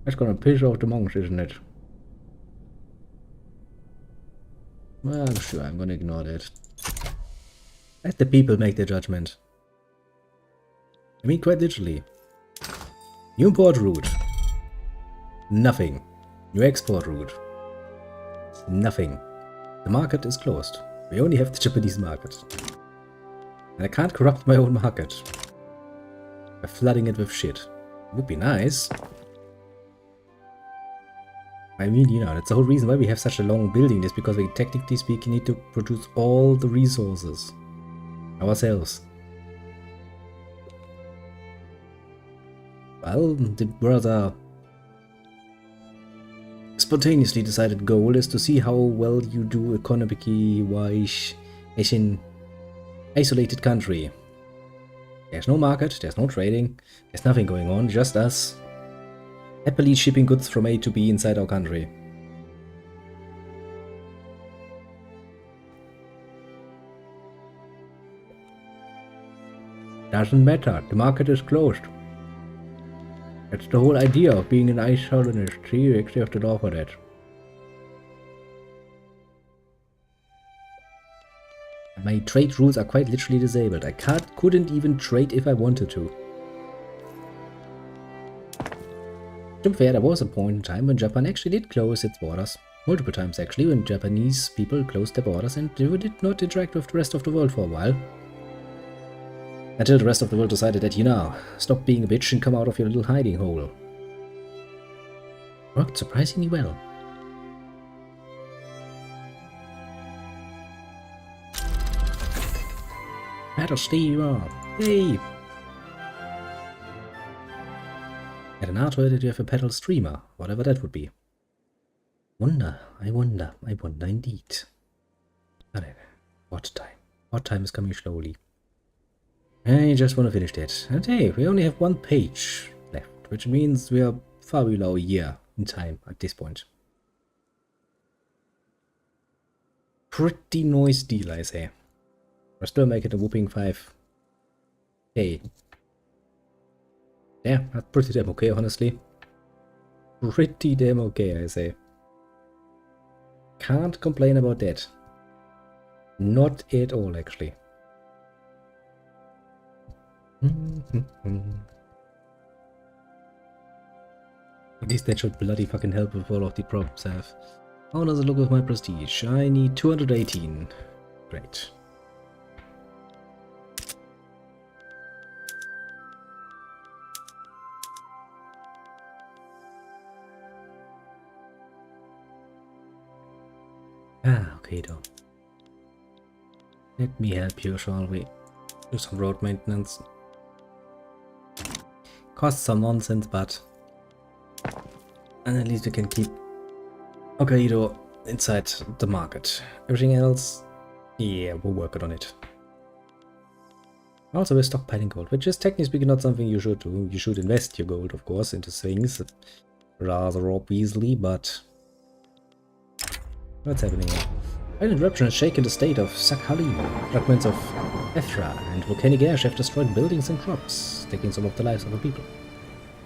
That's gonna piss off the monks, isn't it? Well, I'm sure I'm gonna ignore that. Let the people make their judgment. I mean, quite literally. New import route. Nothing. New export route. Nothing. The market is closed. We only have the Japanese market. And I can't corrupt my own market by flooding it with shit. Would be nice. I mean, you know, that's the whole reason why we have such a long building is because we technically speaking need to produce all the resources ourselves. Well, the rather spontaneously decided goal is to see how well you do economically wise as an isolated country. There's no market, there's no trading, there's nothing going on, just us happily shipping goods from A to B inside our country. Doesn't matter, the market is closed. That's the whole idea of being an isolationist. You actually have to law for that. My trade rules are quite literally disabled. I couldn't even trade if I wanted to. To be fair, there was a point in time when Japan actually did close its borders. Multiple times actually, when Japanese people closed their borders and they did not interact with the rest of the world for a while. Until the rest of the world decided that, you know, stop being a bitch and come out of your little hiding hole. Worked surprisingly well. Battle steamer! Yay! At an artwork that you have a pedal streamer, whatever that would be. I wonder indeed. What time? What time is coming slowly? I just want to finish that. And hey, we only have one page left, which means we are far below a year in time at this point. Pretty nice deal, I say. We're still making a whooping 5K. Yeah, that's pretty damn okay, honestly. Pretty damn okay, I say. Can't complain about that. Not at all, actually. At least that should bloody fucking help with all of the problems I have. How does it look with my prestige? I need 218. Great. Okay though. Let me help you, shall we? Do some road maintenance. Costs some nonsense, but and at least we can keep Hokkaido inside the market. Everything else, yeah, we're working on it. Also, we're stockpiling gold, which is technically speaking not something you should do. You should invest your gold, of course, into things rather obviously, but what's happening here? An eruption has shaken the state of Sakhalin. Fragments of Ethra and volcanic ash have destroyed buildings and crops, taking some of the lives of the people.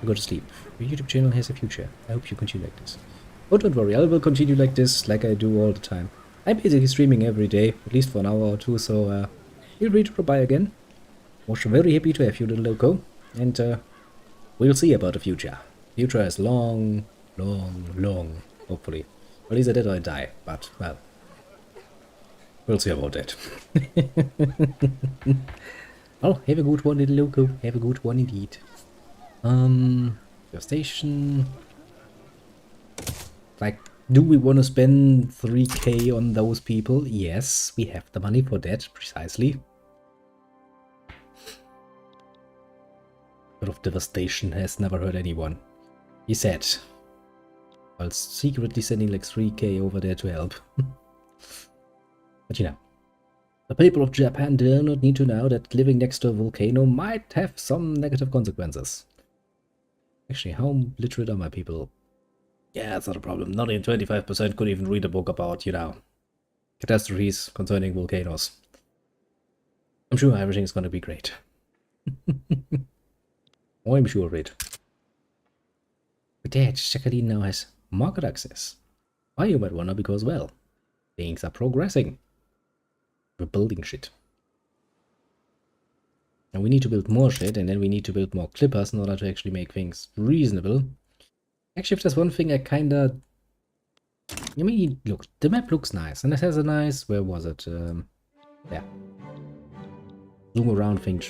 Go to sleep. Your YouTube channel has a future. I hope you continue like this. Oh, don't worry, I will continue like this, like I do all the time. I'm basically streaming every day, at least for an hour or two, so feel free to drop by again. Was very happy to have you, little loco, and we'll see about the future. Future is long, hopefully. Well, either that or I die, but, well, we'll see about that. Well, have a good one, little loco. Have a good one indeed. Your station. Like, do we want to spend 3k on those people? Yes, we have the money for that, precisely. But of devastation has never hurt anyone. He said, while secretly sending like 3k over there to help. But you know, the people of Japan do not need to know that living next to a volcano might have some negative consequences. Actually, how literate are my people? Yeah, that's not a problem. Not even 25% could even read a book about, you know, catastrophes concerning volcanoes. I'm sure everything's gonna be great. Oh, I'm sure of it. But yeah, Sakhalin now has market access. Why, you might wonder, because, well, things are progressing. We're building shit. And we need to build more shit, and then we need to build more clippers in order to actually make things reasonable. Actually, if there's one thing I kinda... I mean, look, the map looks nice, and it has a nice... Where was it? Yeah. Zoom around thing,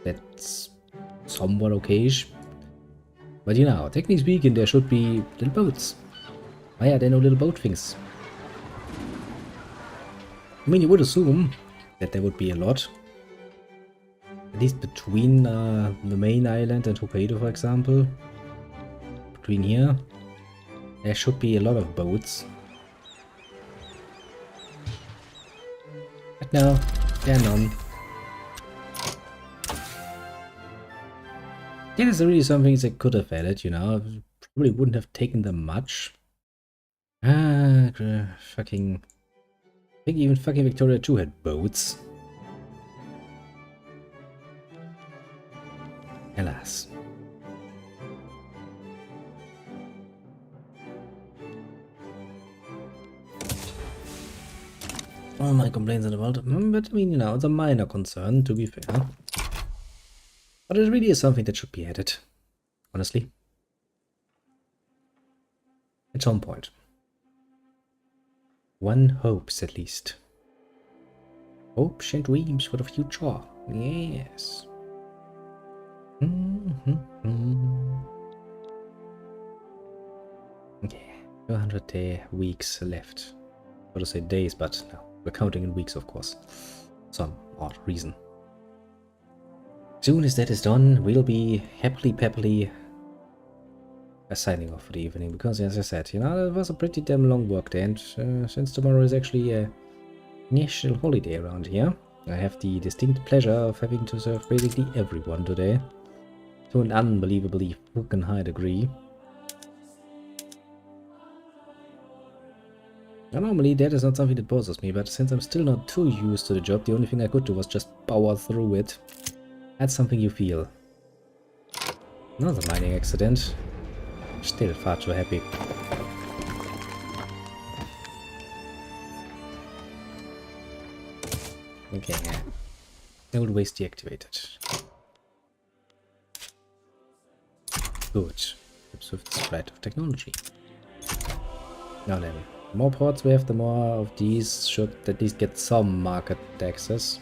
that's somewhat okayish. But you know, technically speaking, there should be little boats. Why are there no little boat things? I mean, you would assume that there would be a lot. At least between the main island and Hokkaido, for example. Between here, there should be a lot of boats. But no, there are none. Yeah, there's really some things they could have added, you know. Probably wouldn't have taken them much. Fucking... I think even fucking Victoria 2 had boats. Alas. All my complaints in the world, but I mean, you know, it's a minor concern, to be fair. But it really is something that should be added, honestly. At some point. One hopes, at least. Hopes and dreams for the future. Yes. Okay, 200 weeks left. I would say days, but no, we're counting in weeks, of course. Some odd reason. Soon as that is done, we'll be happily peppily signing off for the evening, because as I said, you know, it was a pretty damn long work day, and since tomorrow is actually a national holiday around here, I have the distinct pleasure of having to serve basically everyone today, to an unbelievably fucking high degree. Now, normally that is not something that bothers me, but since I'm still not too used to the job, the only thing I could do was just power through it. That's something you feel. Another mining accident. Still far too happy. Okay, yeah. Old waste deactivated. Good. Helps with the spread of technology. Now then, the more ports we have, the more of these should at least get some market access.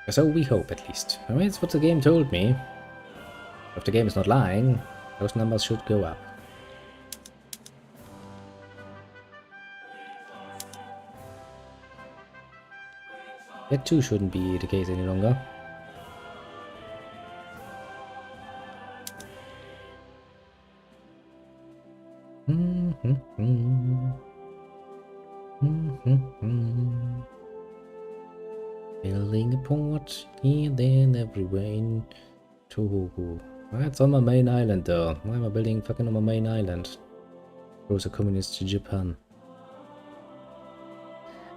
So we hope, at least. I mean, it's what the game told me. If the game is not lying, those numbers should go up. That too shouldn't be the case any longer. Building a port here, there, and everywhere in Tohoku. That's on my main island though. Why am I building fucking on my main island? Those are communists to Japan.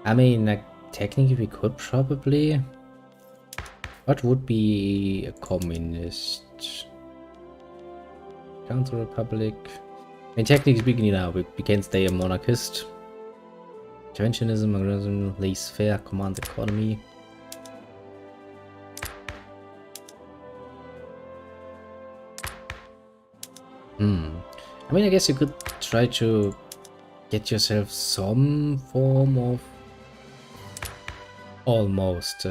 I mean, like, technically we could probably... What would be a communist? Counter Republic? I mean, technically speaking, you know, we can stay a monarchist. Interventionism, aggression, laissez-faire, command economy. I mean, I guess you could try to get yourself some form of almost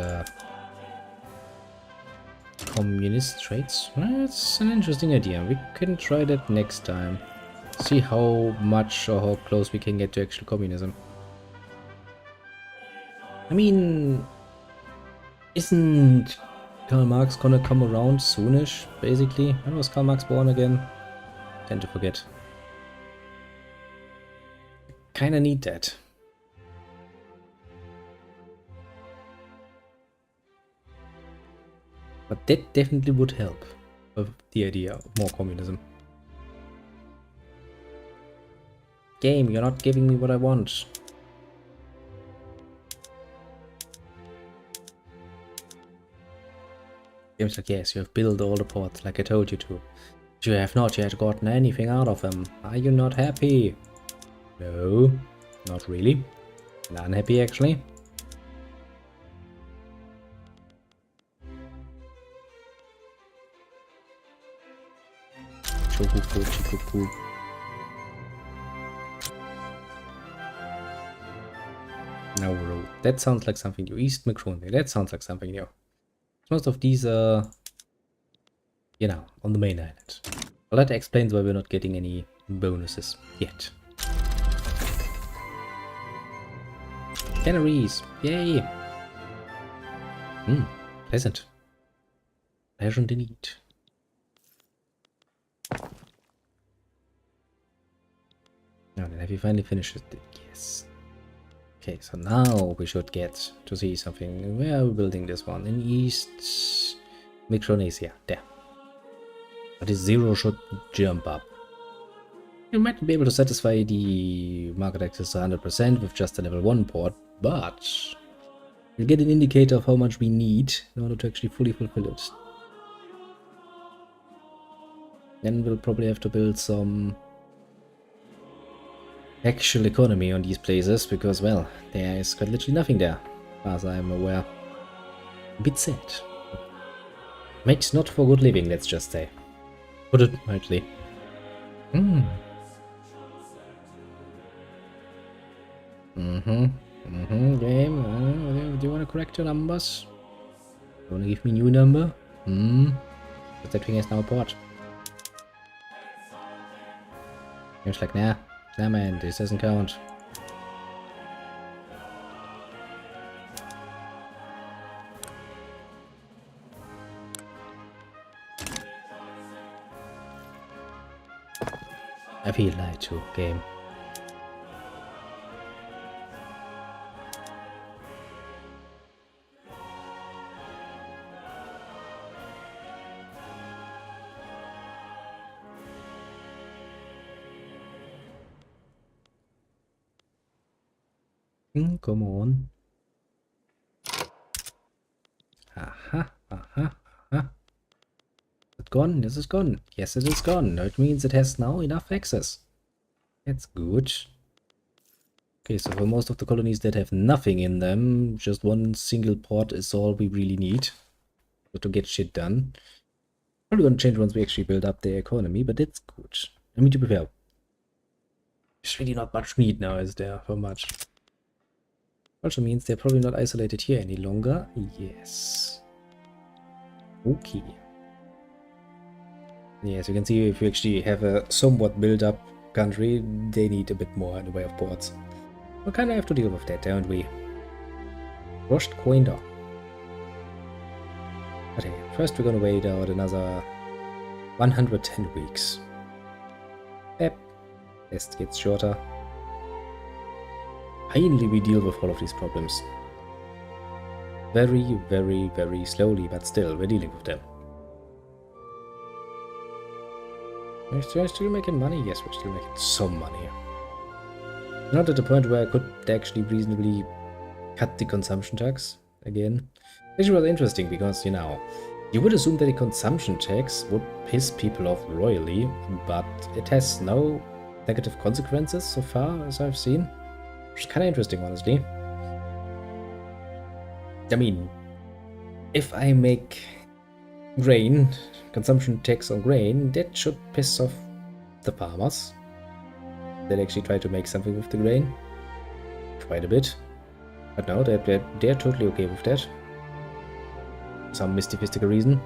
communist traits. That's an interesting idea. We can try that next time. See how much or how close we can get to actual communism. I mean, isn't Karl Marx gonna come around soonish, basically? When was Karl Marx born again? Tend to forget. Kinda need that. But that definitely would help with the idea of more communism. Game, you're not giving me what I want. Game's like, yes, you have built all the ports like I told you to. But you have not yet gotten anything out of them. Are you not happy? No, not really. Not unhappy actually. Chokuko, Chikuku. No road. That sounds like something new. East McCroney. That sounds like something new. Most of these are, you know, on the main island. Well, that explains why we're not getting any bonuses yet. Canaries. Yay. Pleasant. Pleasant indeed. Now then, have you finally finished it? Yes. Okay, so now we should get to see something. Where are we building this one? In East Micronesia. There. But this 0 should jump up. You might be able to satisfy the market access 100% with just a level 1 port, but we'll get an indicator of how much we need in order to actually fully fulfill it. Then we'll probably have to build some actual economy on these places, because, well, there is quite literally nothing there, as I'm aware. A bit sad. Makes not for good living, let's just say. Put it mildly. Game. Do you want to correct your numbers? You want to give me a new number? But that thing is now a port. It's like, nah, man, this doesn't count. I feel lied to, game. Come on. Aha. Is it gone? This is gone. Yes, it is gone. That means it has now enough access. That's good. Okay, so for most of the colonies that have nothing in them, just one single port is all we really need to get shit done. Probably gonna change once we actually build up their economy, but that's good. I mean, to be fair, there's really not much need now, is there, for much. Also means they're probably not isolated here any longer. Yes. Okay. Yes, you can see if you actually have a somewhat built-up country, they need a bit more in the way of ports. We kind of have to deal with that, don't we? Rushed Coinder. Okay, first we're gonna wait out another 110 weeks. Yep. Test gets shorter. Finally we deal with all of these problems. Very, very, very slowly, but still, we're dealing with them. We're still making money? Yes, we're still making some money. Not at the point where I could actually reasonably cut the consumption tax again. Which was interesting because, you know, you would assume that the consumption tax would piss people off royally, but it has no negative consequences so far as I've seen. Which is kind of interesting, honestly. I mean, if I make grain, consumption tax on grain, that should piss off the farmers that actually try to make something with the grain. Quite a bit. But no, they're totally okay with that. For some mystical reason.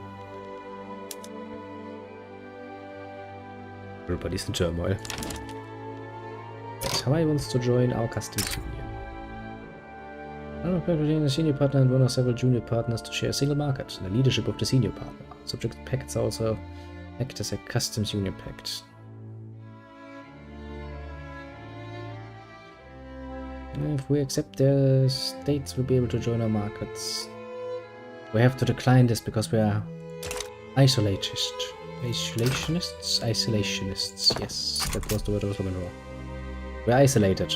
Everybody's in turmoil. Hawaii wants to join our customs union. I don't know, between a senior partner and one of several junior partners to share a single market. The leadership of the senior partner. Subject pacts also act as a customs union pact. If we accept their states, we'll be able to join our markets. We have to decline this because we are isolationists. Isolationists. Yes, that was the word I was looking for. We're isolated.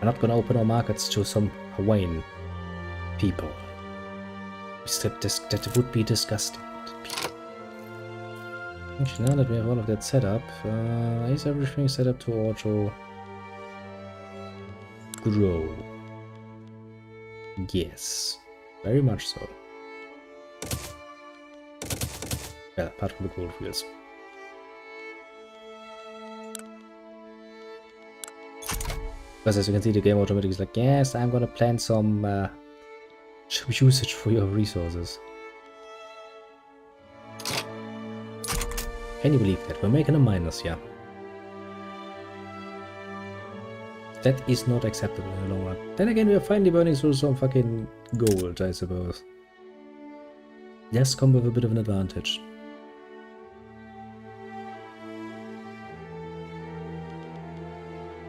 We're not gonna open our markets to some Hawaiian people. That would be disgusting. Actually, now that we have all of that set up, is everything set up to auto grow? Yes, very much so. Well, apart from the gold fields. Because as you can see, the game automatically is like, yes, I'm gonna plan some usage for your resources. Can you believe that? We're making a minus here. That is not acceptable in the long run. Then again, we are finally burning through some fucking gold, I suppose. Yes, come with a bit of an advantage.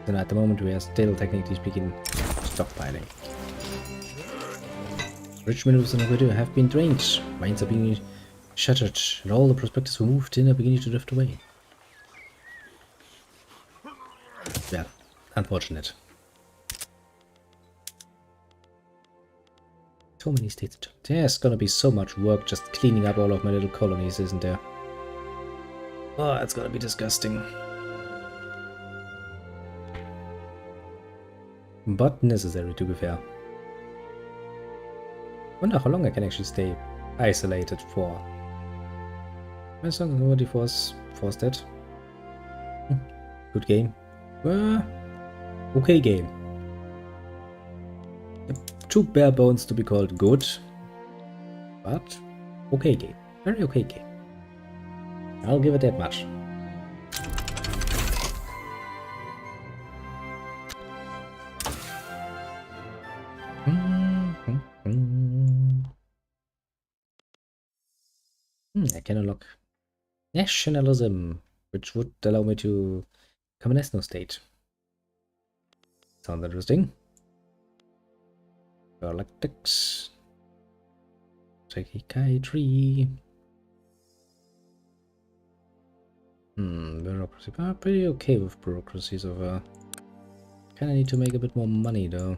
And at the moment, we are still, technically speaking, stockpiling. Rich minerals in the video have been drained. Mines are being shattered, and all the prospectors who moved in are beginning to drift away. Yeah, unfortunate. So many states. There's gonna be so much work just cleaning up all of my little colonies, isn't there? Oh, it's gonna be disgusting. But necessary, to be fair. Wonder how long I can actually stay isolated for. As long as nobody forced that. Good game. Okay game. Yep. Too bare bones to be called good. But okay game. Very okay game. I'll give it that much. I can unlock nationalism, which would allow me to become an ethno state. Sounds interesting. Galactics. Psychiatry. Bureaucracy. I'm pretty okay with bureaucracy so far. Kinda need to make a bit more money though.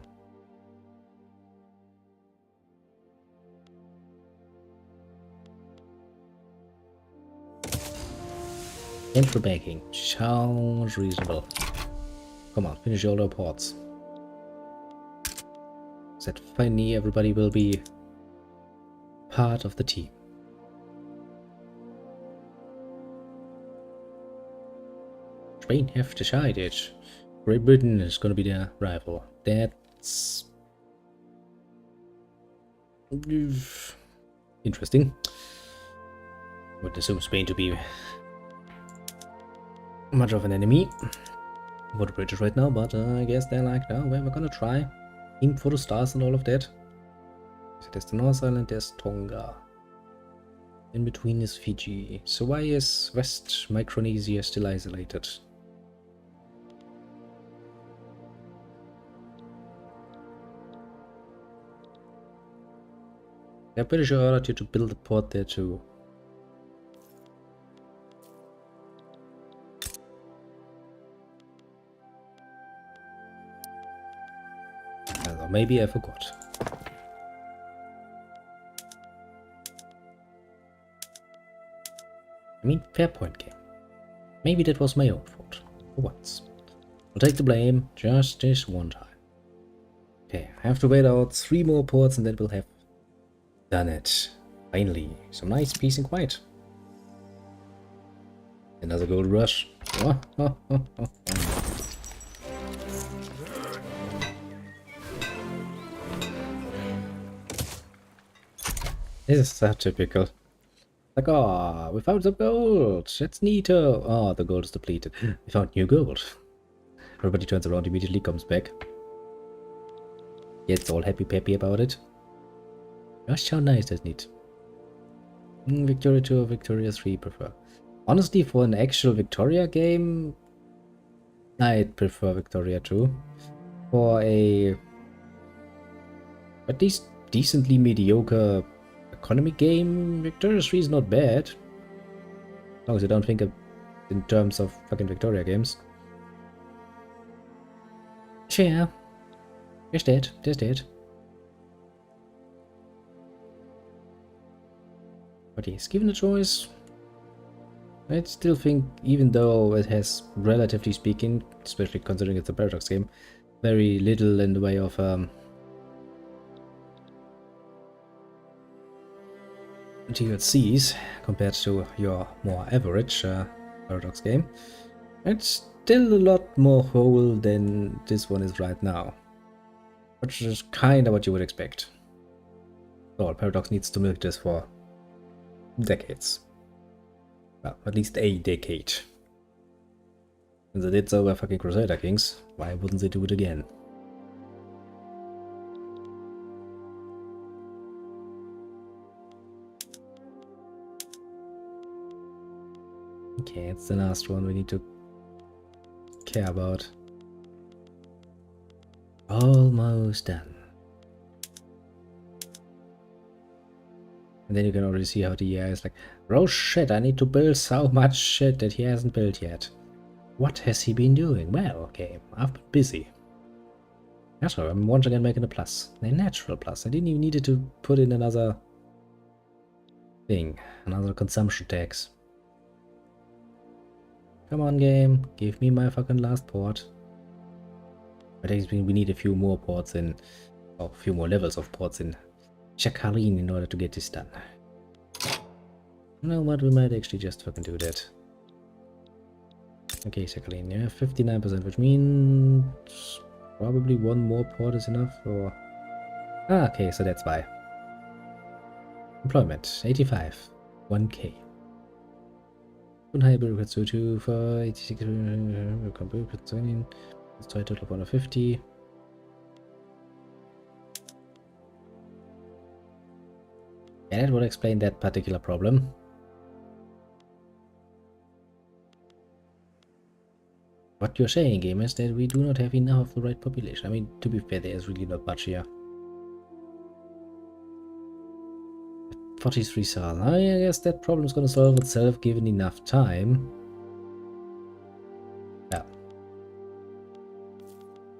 And for banking. Sounds reasonable. Come on, finish all the ports. So that finally everybody will be part of the team. Spain have decided Great Britain is gonna be their rival. That's interesting. Would assume Spain to be much of an enemy for the British right now, but I guess they're like, no, we're gonna try. Aim for the stars and all of that. So there's the North Island, there's Tonga. In between is Fiji. So why is West Micronesia still isolated? I'm pretty sure I ordered you to build a port there too. Or maybe I forgot. I mean, fair point, game. Maybe that was my own fault. For once. I'll take the blame just this one time. Okay, I have to wait out 3 more ports and then we'll have done it. Finally. Some nice peace and quiet. Another gold rush. This is so typical. Like, oh, we found some gold. That's neato. Oh, the gold is depleted. We found new gold. Everybody turns around, immediately comes back. Gets all happy-peppy about it. Gosh, how nice, isn't it? Victoria 2 or Victoria 3 prefer. Honestly, for an actual Victoria game, I'd prefer Victoria 2. For a at least decently mediocre economy game, Victoria 3 is not bad. As long as you don't think of in terms of fucking Victoria games. Sure. There's that. There's that. But yes, given a choice, I'd still think, even though it has, relatively speaking, especially considering it's a Paradox game, very little in the way of DLCs compared to your more average Paradox game, I'd still a lot more whole than this one is right now. Which is kinda what you would expect. So Paradox needs to milk this for decades. Well, at least a decade. When they did so by fucking Crusader Kings, why wouldn't they do it again? Okay, it's the last one we need to care about. Almost done. And then you can already see how the AI is like, oh shit, I need to build so much shit that he hasn't built yet. What has he been doing? Well, okay, I've been busy. That's why I'm once again making a plus. A natural plus. I didn't even need to put in another thing. Another consumption tax. Come on, game. Give me my fucking last port. But I think we need a few more ports in... or a few more levels of ports in Sakhalin in order to get this done. You know what? We might actually just fucking do that. Okay, Sakhalin, yeah, 59%, which means probably one more port is enough, or... Ah, okay, so that's why. Employment, 85, 1k. Unhigh bureaucrats, so 2 for 86, let's try a total of 150. Yeah, that would explain that particular problem. What you're saying, game, is that we do not have enough of the right population. I mean, to be fair, there's really not much here. 43 Sal. I guess that problem is going to solve itself given enough time. Yeah.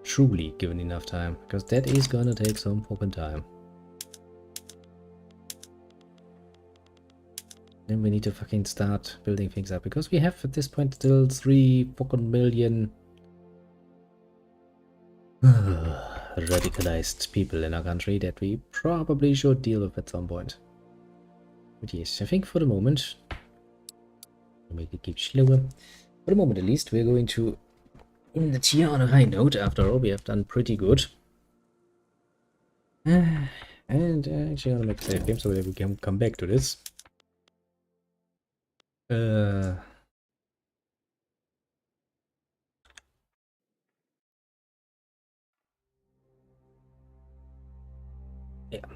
Truly given enough time, because that is going to take some fucking time. Then we need to fucking start building things up, because we have at this point still 3 fucking million radicalized people in our country that we probably should deal with at some point. But yes, I think for the moment, I'll make it keep slower. For the moment at least, we're going to end the tier on a high note. After all, we have done pretty good. And actually, I'll make a save game so that we can come back to this. Yeah,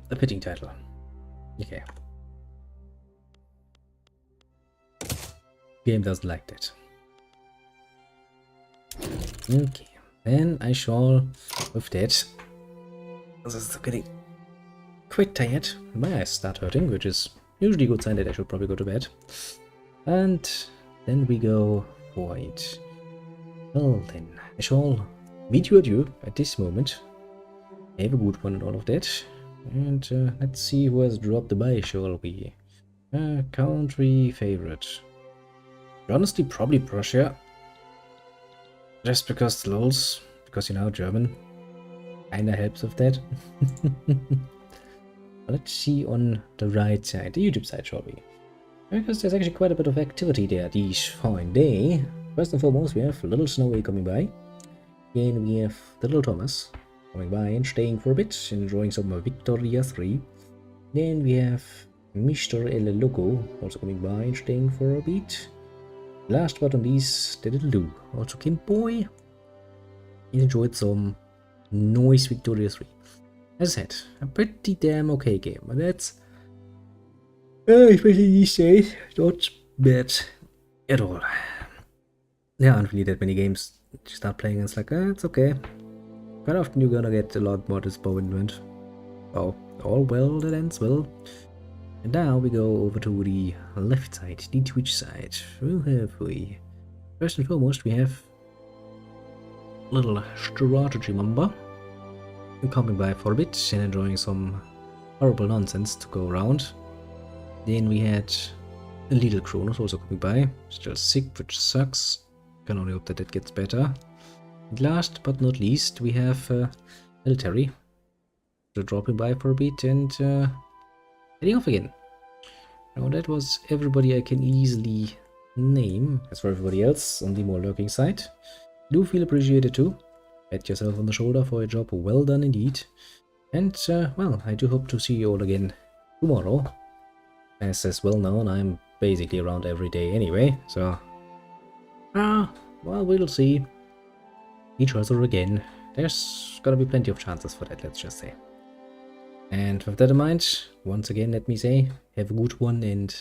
a fitting title. Okay. Game doesn't like that. Okay, then I shall, with that, this is getting quite tired. My eyes start hurting, which is usually a good sign that I should probably go to bed. And then we go for it. Well then, I shall bid you adieu at this moment. Have a good one and all of that. And let's see who has dropped by, shall we? Country favorite. Honestly, probably Prussia. Just because lols, because you know, German kinda helps with that. Let's see on the right side, the YouTube side, shall we? Because there's actually quite a bit of activity there this fine day. First and foremost, we have Little Snowy coming by. Then we have Little Thomas coming by and staying for a bit, enjoying some Victoria 3. Then we have Mr. El Loco also coming by and staying for a bit. Last but not least, the little Lou also came by. He enjoyed some nice Victoria 3. As I said, a pretty damn okay game, but that's especially these days, not bad at all. There aren't really that many games you start playing and it's like, it's okay. Quite often you're gonna get a lot more disappointment. Oh, all well that ends well. And now we go over to the left side, the Twitch side. Who have we? First and foremost, we have little strategy member coming by for a bit and enjoying some horrible nonsense to go around. Then we had a little Kronos also coming by, still sick, which sucks. Can only hope that it gets better. And last but not least, we have military dropping by for a bit and heading off again. Now that was everybody I can easily name. As for everybody else on the more lurking side, do feel appreciated too. Pat yourself on the shoulder for a job well done indeed. And, well, I do hope to see you all again tomorrow. As is well known, I'm basically around every day anyway, so... well, we'll see each other again. There's gonna be plenty of chances for that, let's just say. And with that in mind, once again, let me say, have a good one and